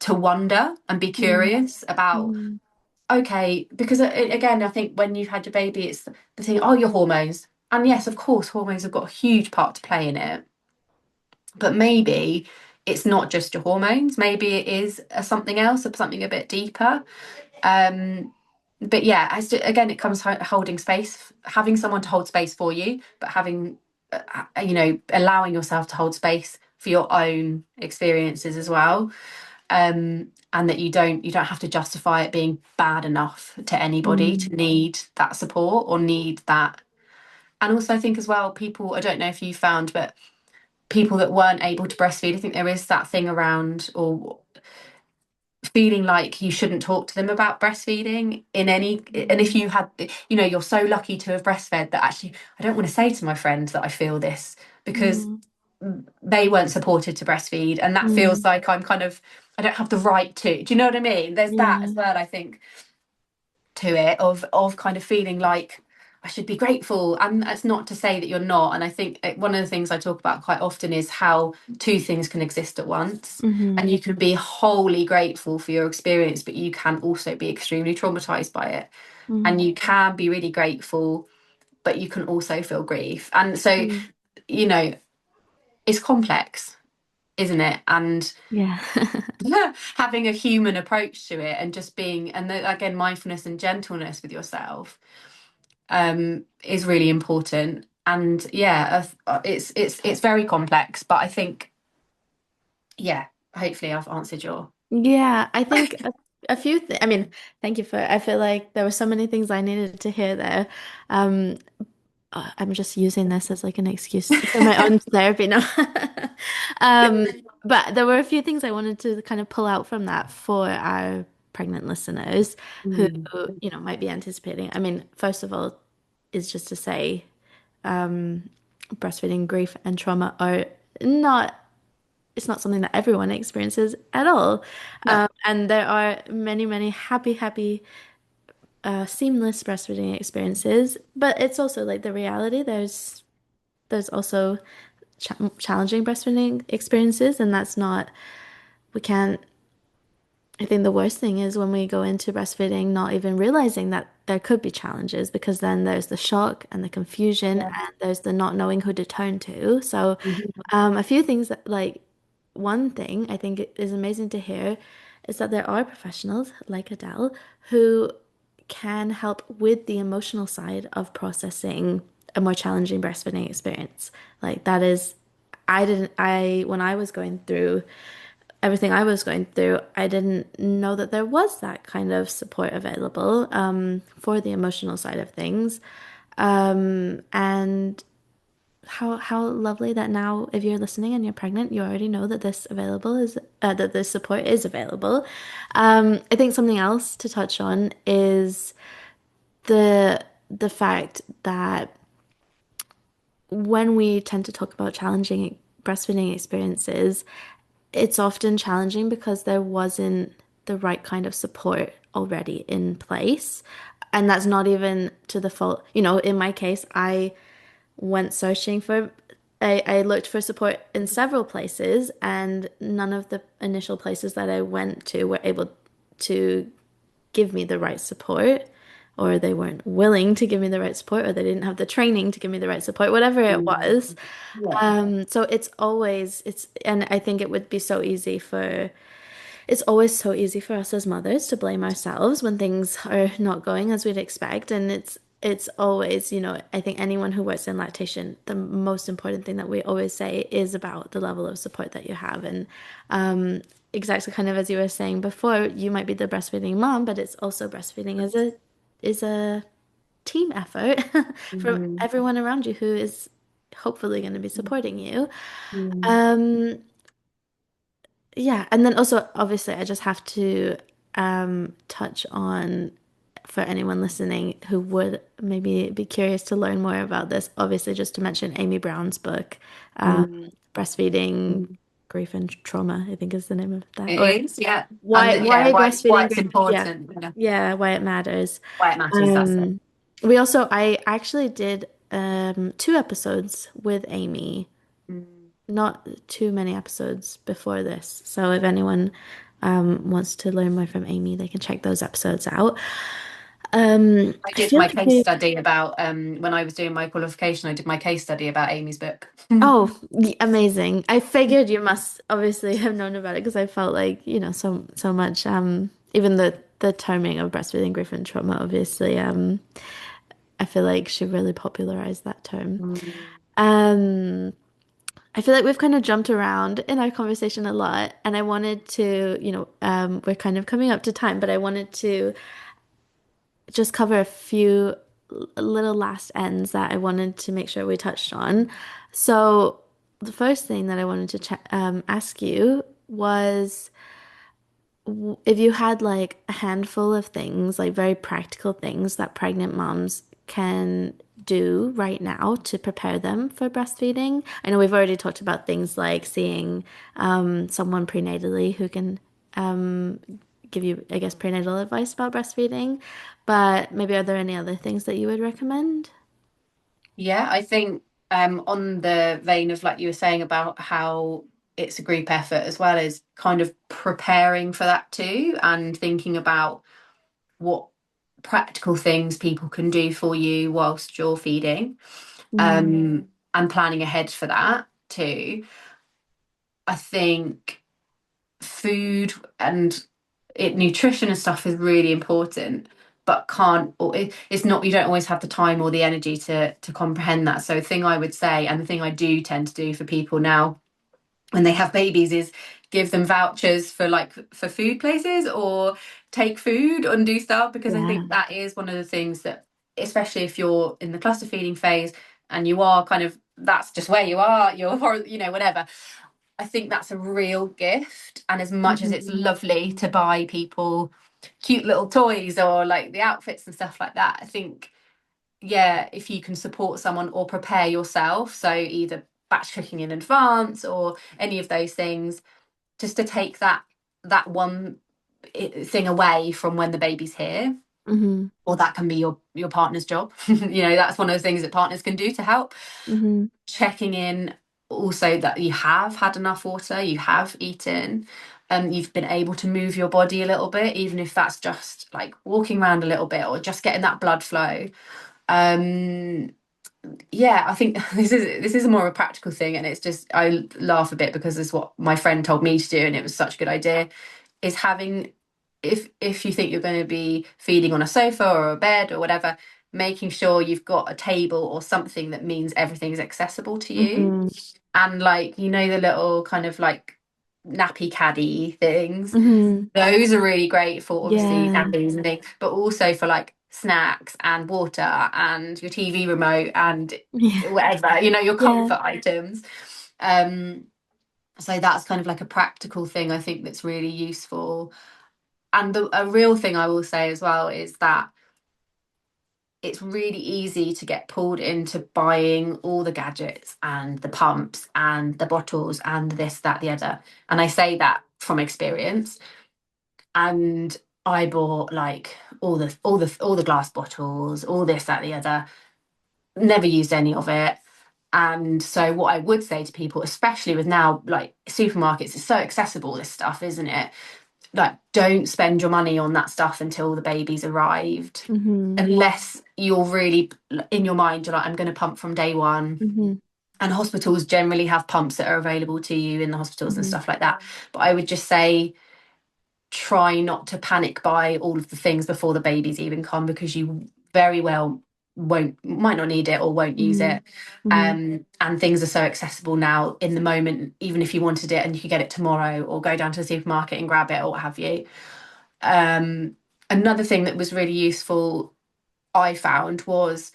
wonder and be mm, curious about, mm, okay, because again, I think when you've had your baby, it's the thing, oh, your hormones. And yes, of course, hormones have got a huge part to play in it. But maybe it's not just your hormones. Maybe it is something else, or something a bit deeper. Um, but yeah, again, it comes holding space, having someone to hold space for you, but having, allowing yourself to hold space for your own experiences as well. And that you don't have to justify it being bad enough to anybody mm, to need that support or need that. And also I think as well, people, I don't know if you found, but people that weren't able to breastfeed, I think there is that thing around, or feeling like you shouldn't talk to them about breastfeeding in any, and if mm, you had, you're so lucky to have breastfed that actually I don't want to say to my friends that I feel this because mm, they weren't supported to breastfeed, and that feels mm, like I'm kind of, I don't have the right to, do you know what I mean? There's that yeah. as well, I think, to it, of kind of feeling like I should be grateful. And that's not to say that you're not. And I think one of the things I talk about quite often is how two things can exist at once. Mm-hmm. And you can be wholly grateful for your experience, but you can also be extremely traumatized by it. And Mm, you can be really grateful, but you can also feel grief. And so, mm, you know, it's complex, isn't it? And yeah. having a human approach to it, and just being, and again, mindfulness and gentleness with yourself, is really important. And yeah, it's very complex, but I think, yeah, hopefully I've answered your. Yeah, I think a few th I mean, thank you for I feel like there were so many things I needed to hear there. Um, I'm just using this as like an excuse for my own therapy now. Um, But there were a few things I wanted to kind of pull out from that for our pregnant listeners who, Mm. might be anticipating. I mean, first of all, is just to say, breastfeeding grief and trauma are not, it's not something that everyone experiences at all. No. And there are many, many happy, seamless breastfeeding experiences, but it's also like the reality. There's also challenging breastfeeding experiences, and that's not, we can't, I think the worst thing is when we go into breastfeeding not even realizing that there could be challenges, because then there's the shock and the confusion Yeah. and there's the not knowing who to turn to. So, Mhm. a few things that, like, one thing I think is amazing to hear is that there are professionals like Adele who can help with the emotional side of processing a more challenging breastfeeding experience. Like, that is, when I was going through everything I was going through, I didn't know that there was that kind of support available, for the emotional side of things. And how lovely that now, if you're listening and you're pregnant, you already know that that this support is available. I think something else to touch on is the fact that when we tend to talk about challenging breastfeeding experiences, it's often challenging because there wasn't the right kind of support already in place. And that's not even to the fault. In my case, I went searching for, I looked for support in several places, and none of the initial places that I went to were able to give me the right support, or they weren't willing to give me the right support, or they didn't have the training to give me the right support, whatever it Mm. was. Yeah. So and I think it would be so easy it's always so easy for us as mothers to blame ourselves when things are not going as we'd expect. And it's always, I think anyone who works in lactation, the most important thing that we always say is about the level of support that you have. And exactly kind of as you were saying before, you might be the breastfeeding mom, but it's also breastfeeding is a team effort from Mm. everyone around you who is hopefully going to be supporting you. Mm. Um, yeah, and then also obviously I just have to touch on, for anyone listening who would maybe be curious to learn more about this, obviously just to mention Amy Brown's book, um, Mm. Breastfeeding, Mm. Grief and Trauma, I think is the name of that. Or It is, yeah. And why yeah, why breastfeeding, it's grief, yeah. important, yeah. Yeah, why it matters. Why it matters, that's it. Um I actually did two episodes with Amy, Mm. not too many episodes before this. So if anyone wants to learn more from Amy, they can check those episodes out. I I did feel my like case study about when I was doing my qualification, I did my case study about Amy's book. amazing. I figured you must obviously have known about it because I felt like, so much, even the terming of breastfeeding grief and trauma, obviously, I feel like she really popularized that term. Mm. Um, I feel like we've kind of jumped around in our conversation a lot, and I wanted to, we're kind of coming up to time, but I wanted to just cover a few little last ends that I wanted to make sure we touched on. So, the first thing that I wanted to ask you was, if you had like a handful of things, like very practical things that pregnant moms can do right now to prepare them for breastfeeding. I know we've already talked about things like seeing someone prenatally who can um, give you, I guess, prenatal advice about breastfeeding, but maybe are there any other things that you would recommend? Yeah, I think on the vein of like you were saying about how it's a group effort as well as kind of preparing for that too and thinking about what practical things people can do for you whilst you're feeding, Mm, and planning ahead for that too. I think food and nutrition and stuff is really important, but can't or it's not, you don't always have the time or the energy to comprehend that. So the thing I would say, and the thing I do tend to do for people now when they have babies, is give them vouchers for like for food places or take food and do stuff, because I yeah. think that is one of the things that, especially if you're in the cluster feeding phase and you are kind of, that's just where you are, you're, whatever, I think that's a real gift. And as much as it's Hmm. lovely to buy people cute little toys or like the outfits and stuff like that, I think, yeah, if you can support someone or prepare yourself, so either batch cooking in advance or any of those things, just to take that one thing away from when the baby's here. Hmm. Or that can be your partner's job. That's one of the things that partners can do to help. Hmm. Checking in also that you have had enough water, you have eaten, and you've been able to move your body a little bit, even if that's just like walking around a little bit or just getting that blood flow. um yeah, I think this is more of a practical thing, and it's just I laugh a bit because it's what my friend told me to do, and it was such a good idea. Is having if you think you're going to be feeding on a sofa or a bed or whatever, making sure you've got a table or something that means everything's accessible to you, Hmm. and like the little kind of like nappy caddy things. Hmm. Those are really great for obviously Yeah. nappies and things, but also for like snacks and water and your TV remote and Yeah. whatever, your Yeah. comfort items. Um, so that's kind of like a practical thing I think that's really useful. And a real thing I will say as well is that it's really easy to get pulled into buying all the gadgets and the pumps and the bottles and this, that, the other. And I say that from experience. And I bought like all the glass bottles, all this, that, the other. Never used any of it. And so what I would say to people, especially with now like supermarkets, it's so accessible, this stuff, isn't it? Like, don't spend your money on that stuff until the baby's arrived. Hmm. Unless you're really in your mind, you're like, I'm going to pump from day one. Hmm. And hospitals generally have pumps that are available to you in the hospitals and Hmm. stuff like that. But I would just say try not to panic buy all of the things before the babies even come, because you very well might not need it or won't use Hmm. it. Hmm. And things are so accessible now in the moment, even if you wanted it and you could get it tomorrow or go down to the supermarket and grab it or what have you. Another thing that was really useful I found was,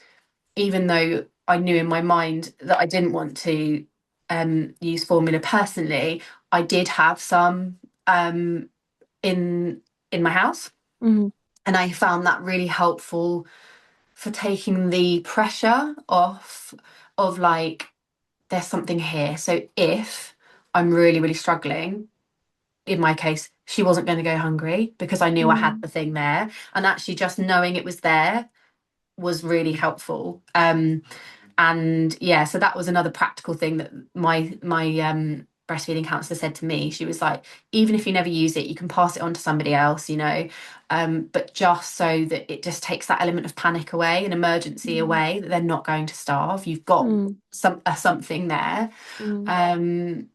even though I knew in my mind that I didn't want to use formula personally, I did have some in in my house, Hmm. and I found that really helpful for taking the pressure off of like, there's something here, so if I'm really really struggling, in my case she wasn't going to go hungry because I knew I had Hmm. the thing there, and actually just knowing it was there was really helpful. And yeah, so that was another practical thing that my breastfeeding counselor said to me. She was like, even if you never use it, you can pass it on to somebody else, but just so that it just takes that element of panic away and emergency away, that they're not going to starve. You've got Hmm. something there. Hmm. um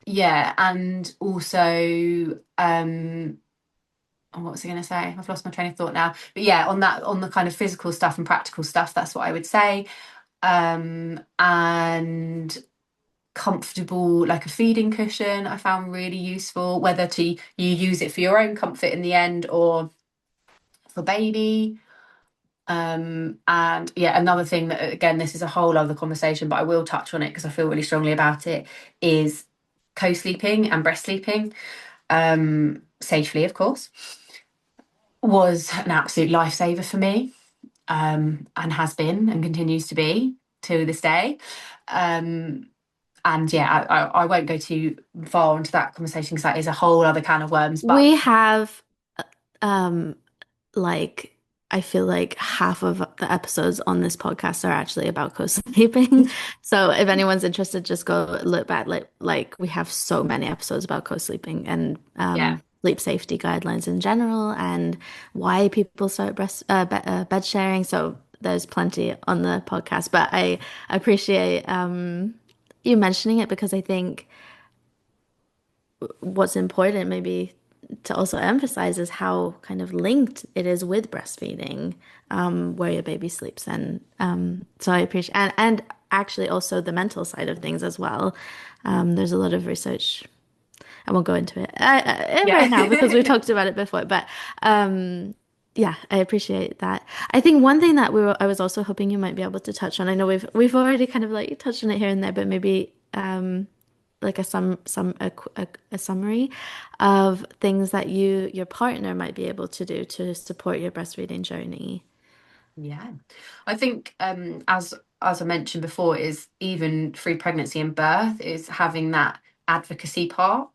yeah, and also oh, what was I going to say? I've lost my train of thought now. But yeah, on the kind of physical stuff and practical stuff, that's what I would say. And comfortable, like a feeding cushion, I found really useful, whether to you use it for your own comfort in the end or for baby. And yeah, another thing that, again, this is a whole other conversation, but I will touch on it because I feel really strongly about it, is co-sleeping and breast sleeping, safely, of course, was an absolute lifesaver for me, and has been and continues to be to this day. Um, and yeah, I won't go too far into that conversation because that is a whole other can of worms. But We have um like I feel like half of the episodes on this podcast are actually about co-sleeping. So if anyone's interested, just go look back. Like we have so many episodes about co-sleeping and yeah, sleep safety guidelines in general and why people start bed sharing. So there's plenty on the podcast, but I appreciate you mentioning it because I think what's important maybe to also emphasize is how kind of linked it is with breastfeeding, where your baby sleeps. And so I appreciate, and actually also the mental side of things as well. There's a lot of research. I won't go into it yeah. right now because we've talked about it before, but yeah, I appreciate that. I think one thing that I was also hoping you might be able to touch on. I know we've already kind of like touched on it here and there, but maybe like a summary of things that your partner might be able to do to support your breastfeeding journey. Yeah, I think as I mentioned before, is even through pregnancy and birth is having that advocacy part.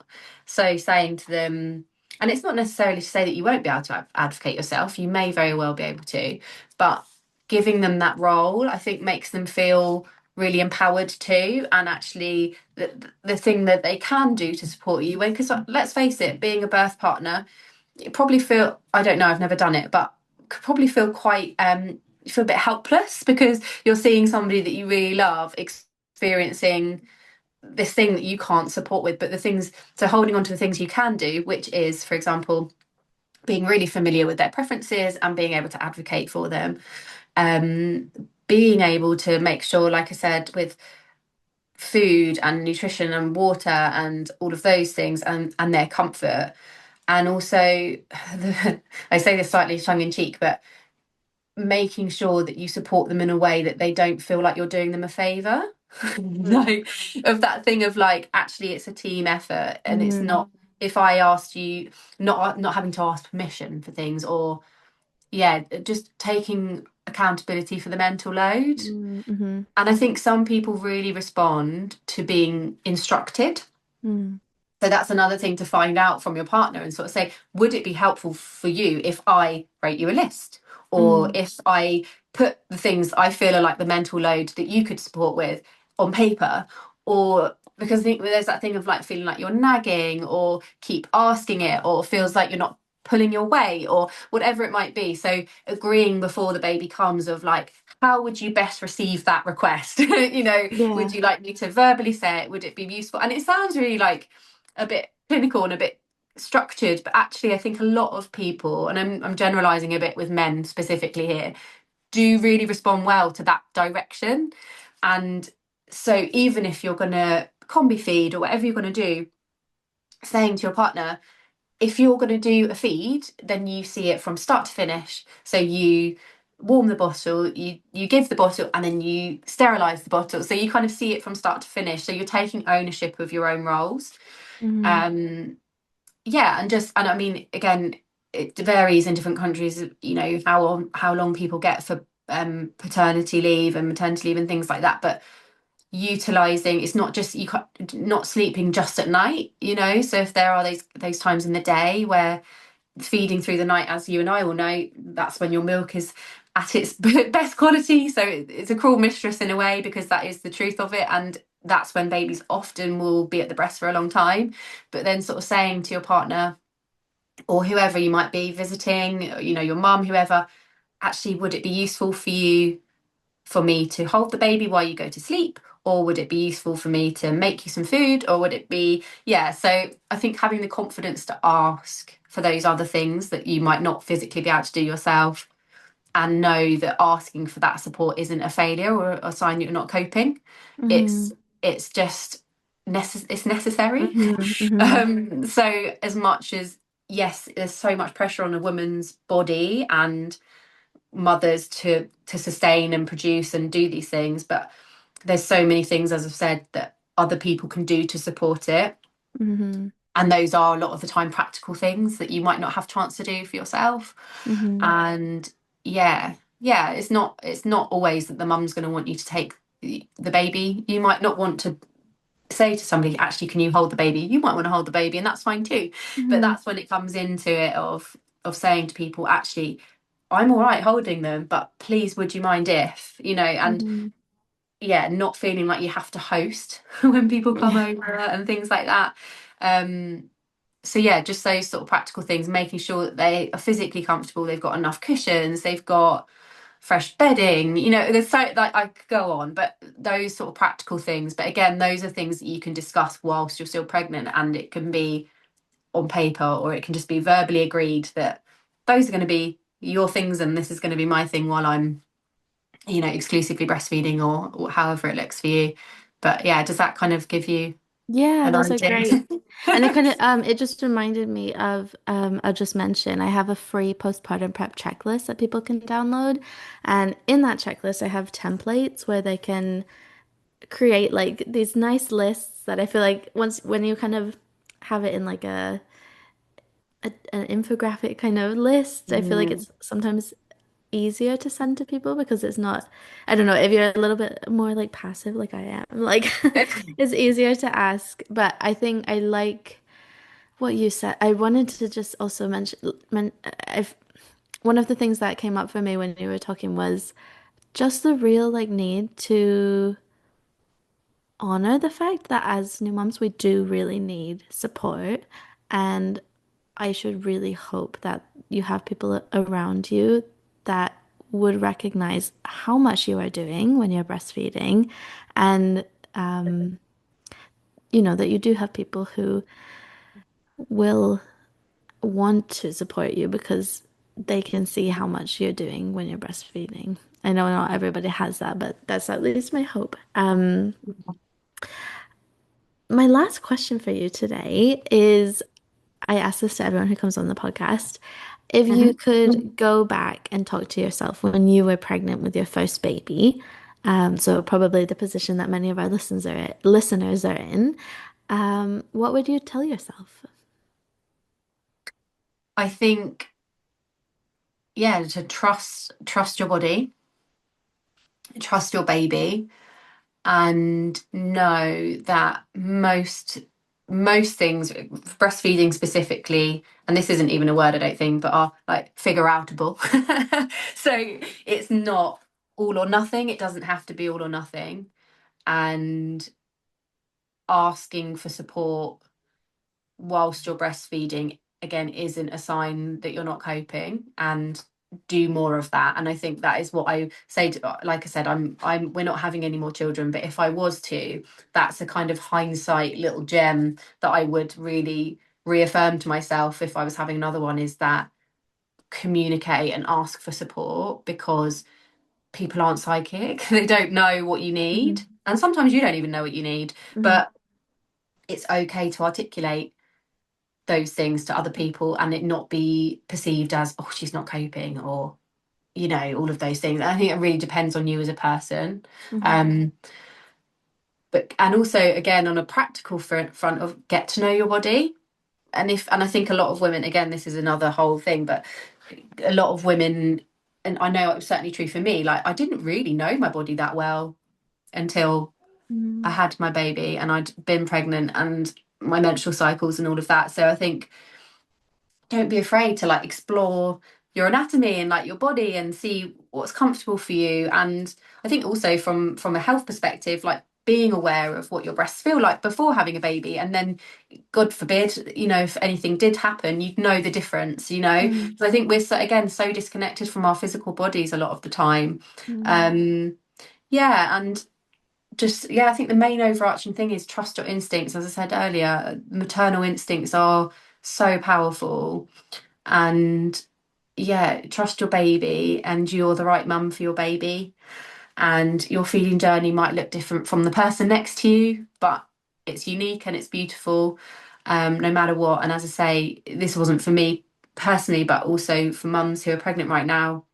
So saying to them, and it's not necessarily to say that you won't be able to advocate yourself. You may very well be able to, but giving them that role, I think, makes them feel really empowered too, and actually the thing that they can do to support you. When, because let's face it, being a birth partner, you probably feel, I don't know, I've never done it, but could probably feel quite you feel a bit helpless because you're seeing somebody that you really love experiencing this thing that you can't support with, but the things, so holding on to the things you can do, which is, for example, being really familiar with their preferences and being able to advocate for them, um being able to make sure, like I said, with food and nutrition and water and all of those things, and their comfort. And also, I say this slightly tongue in cheek, but making sure that you support them in a way that they don't feel like you're doing them a favor. Mm. Like, of that thing of like, actually it's a team effort, and it's Mm-hmm. not, if I asked you, not having to ask permission for things, or yeah, just taking accountability for the mental load. Mm-hmm. And I think some people really respond to being instructed. Mm-hmm. So that's another thing to find out from your partner and sort of say, would it be helpful for you if I write you a list? Or if I put the things I feel are like the mental load that you could support with on paper? Or because I think there's that thing of like feeling like you're nagging, or keep asking it, or feels like you're not pulling your weight, or whatever it might be. So agreeing before the baby comes of like, how would you best receive that request? Would Yeah. you like me to verbally say it? Would it be useful? And it sounds really like a bit clinical and a bit structured, but actually I think a lot of people, and I'm generalizing a bit with men specifically here, do really respond well to that direction. And so even if you're going to combi feed or whatever you're going to do, saying to your partner, if you're going to do a feed, then you see it from start to finish. So you warm the bottle, you give the bottle, and then you sterilize the bottle, so you kind of see it from start to finish, so you're taking ownership of your own roles. Mm-hmm. um yeah, and I mean, again, it varies in different countries, how long people get for paternity leave and maternity leave and things like that. But utilizing, it's not just, you can't, not sleeping just at night, so if there are those times in the day where feeding through the night, as you and I all know, that's when your milk is at its best quality. So it's a cruel mistress in a way, because that is the truth of it. And that's when babies often will be at the breast for a long time. But then sort of saying to your partner or whoever you might be visiting, your mum, whoever, actually, would it be useful for you for me to hold the baby while you go to sleep? Or would it be useful for me to make you some food? Or would it be, yeah. So I think having the confidence to ask for those other things that you might not physically be able to do yourself, and know that asking for that support isn't a failure or a sign you're not coping. Mm-hmm. It's just it's necessary. Mm-hmm. Mm-hmm. So as much as, yes, there's so much pressure on a woman's body and mothers to sustain and produce and do these things, but there's so many things, as I've said, that other people can do to support it. Mm-hmm. And those are a lot of the time practical things that you might not have chance to do for yourself. Mm-hmm. And yeah, it's not always that the mum's going to want you to take the baby. You might not want to say to somebody, actually, can you hold the baby? You might want to hold the baby, and that's fine too. But Mm-hmm. that's when it comes into it of saying to people, actually, I'm all right holding them, but please, would you mind if, and Mm-hmm. yeah, not feeling like you have to host when people come Yeah. over and things like that. So yeah, just those sort of practical things, making sure that they are physically comfortable, they've got enough cushions, they've got fresh bedding, there's so, like, I could go on, but those sort of practical things. But again, those are things that you can discuss whilst you're still pregnant, and it can be on paper, or it can just be verbally agreed that those are going to be your things and this is going to be my thing while I'm, exclusively breastfeeding, or however it looks for you. But yeah, does that kind of give you Yeah, an those are idea? great. And it just reminded me of I just mentioned I have a free postpartum prep checklist that people can download. And in that checklist I have templates where they can create like these nice lists that I feel like once when you kind of have it in like an infographic kind of list, I feel like Mm. it's sometimes easier to send to people because it's not, I don't know, if you're a little bit more like passive like I am, like it's easier to ask. But I think I like what you said. I wanted to just also I've, one of the things that came up for me when you were talking was just the real like need to honor the fact that as new moms, we do really need support. And I should really hope that you have people around you that would recognize how much you are doing when you're breastfeeding. And, that you do have people who will want to support you because they can see how much you're doing when you're breastfeeding. I know not everybody has that, but that's at least my hope. My last question for you today is I ask this to everyone who comes on the podcast. If you Mhm. could go back and talk to yourself when you were pregnant with your first baby, so probably the position that many of our listeners are in, what would you tell yourself? I think, yeah, to trust your body, trust your baby, and know that most things, breastfeeding specifically, and this isn't even a word I don't think, but are like figure outable. So it's not all or nothing. It doesn't have to be all or nothing. And asking for support whilst you're breastfeeding again isn't a sign that you're not coping, and do more of that. And I think that is what I say to, like I said, we're not having any more children, but if I was to, that's a kind of hindsight little gem that I would really reaffirm to myself if I was having another one, is that communicate and ask for support, because people aren't psychic. They don't know what you need, Hmm. and sometimes you don't even know what you need. Hmm. But it's okay to articulate those things to other people and it not be perceived as, oh, she's not coping, or all of those things. I think it really depends on you as a person. Hmm. um but and also again on a practical front of get to know your body. And I think a lot of women, again, this is another whole thing, but a lot of women, and I know it was certainly true for me, like I didn't really know my body that well until I Hmm. had my baby and I'd been pregnant and my menstrual cycles and all of that. So I think don't be afraid to like explore your anatomy and like your body and see what's comfortable for you. And I think also from a health perspective, like being aware of what your breasts feel like before having a baby, and then God forbid, if anything did happen, you'd know the difference, Hmm. so I think we're so disconnected from our physical bodies a lot of the time. Hmm. um yeah, and just, yeah, I think the main overarching thing is trust your instincts. As I said earlier, maternal instincts are so powerful. And yeah, trust your baby, and you're the right mum for your baby. And your feeding journey might look different from the person next to you, but it's unique and it's beautiful, no matter what. And as I say, this wasn't for me personally, but also for mums who are pregnant right now.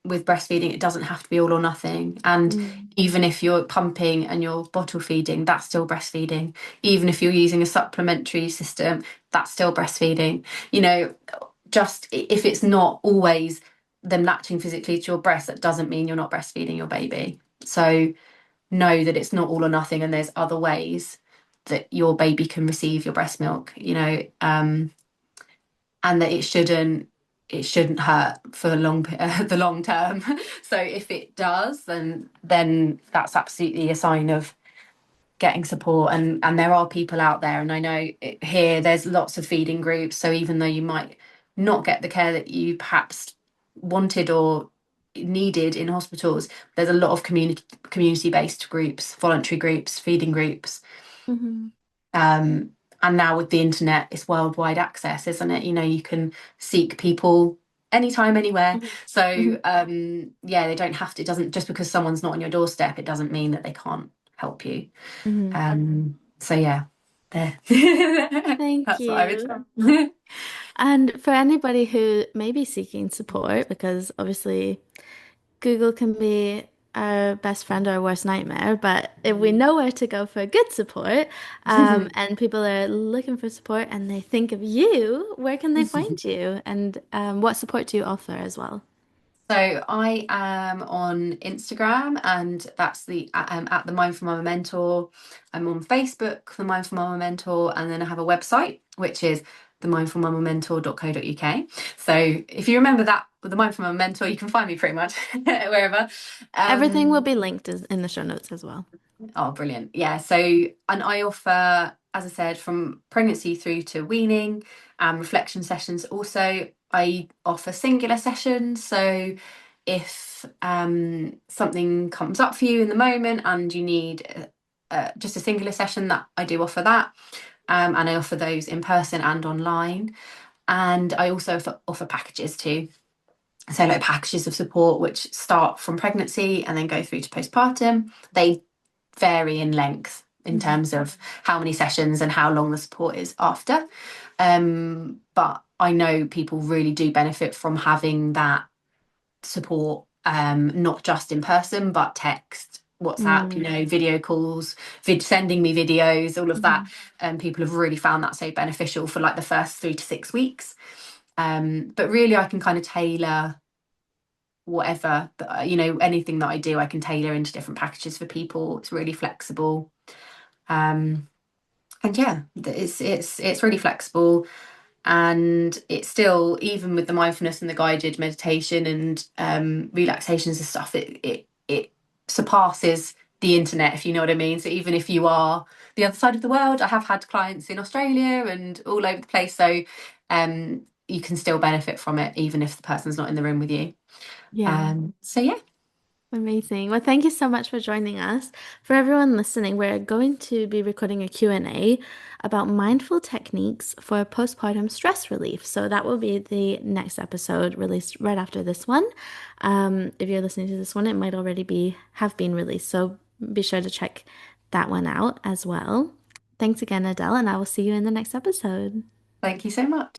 With breastfeeding, it doesn't have to be all or nothing. And Hmm. even if you're pumping and you're bottle feeding, that's still breastfeeding. Even if you're using a supplementary system, that's still breastfeeding. You know, just if it's not always them latching physically to your breast, that doesn't mean you're not breastfeeding your baby. So know that it's not all or nothing, and there's other ways that your baby can receive your breast milk. And that it shouldn't hurt for the long term. So if it does, then that's absolutely a sign of getting support. And there are people out there, and I know here there's lots of feeding groups, so even though you might not get the care that you perhaps wanted or needed in hospitals, there's a lot of community based groups, voluntary groups, feeding groups. Hmm. um and now with the internet, it's worldwide access, isn't it? You can seek people anytime, anywhere. Hmm. So yeah, they don't have to, it doesn't, just because someone's not on your doorstep, it doesn't mean that they can't help you. Hmm. So yeah, there. Thank That's what I would you. say. And for anybody who may be seeking support, because obviously Google can be our best friend or worst nightmare, but if we know where to go for good support, and people are looking for support and they think of you, where can they find you? And what support do you offer as well? So I am on Instagram, and that's the at the Mindful Mama Mentor. I'm on Facebook, the Mindful Mama Mentor, and then I have a website which is themindfulmamamentor.co.uk. So if you remember that with the Mindful Mama Mentor, you can find me pretty much wherever. Everything will Um, be linked in the show notes as well. Oh, brilliant. Yeah. So, and I offer, as I said, from pregnancy through to weaning and reflection sessions. Also, I offer singular sessions. So, if something comes up for you in the moment and you need just a singular session, that I do offer that. And I offer those in person and online. And I also offer packages too. So, like packages of support which start from pregnancy and then go through to postpartum. They vary in length in Mhm. terms of how many sessions and how long the support is after. But I know people really do benefit from having that support, not just in person, but text, WhatsApp, Mm. video calls, sending me videos, all of that. Mhm. People have really found that so beneficial for like the first 3 to 6 weeks. But really, I can kind of tailor whatever, anything that I do, I can tailor into different packages for people. It's really flexible. Um, and yeah, it's really flexible, and it's still, even with the mindfulness and the guided meditation and relaxations and stuff, it surpasses the internet, if you know what I mean. So even if you are the other side of the world, I have had clients in Australia and all over the place, so you can still benefit from it even if the person's not in the room with you. Yeah. So yeah. Amazing. Well, thank you so much for joining us. For everyone listening, we're going to be recording a Q&A about mindful techniques for postpartum stress relief. So that will be the next episode released right after this one. If you're listening to this one, it might already have been released. So be sure to check that one out as well. Thanks again, Adele, and I will see you in the next episode. Thank you so much.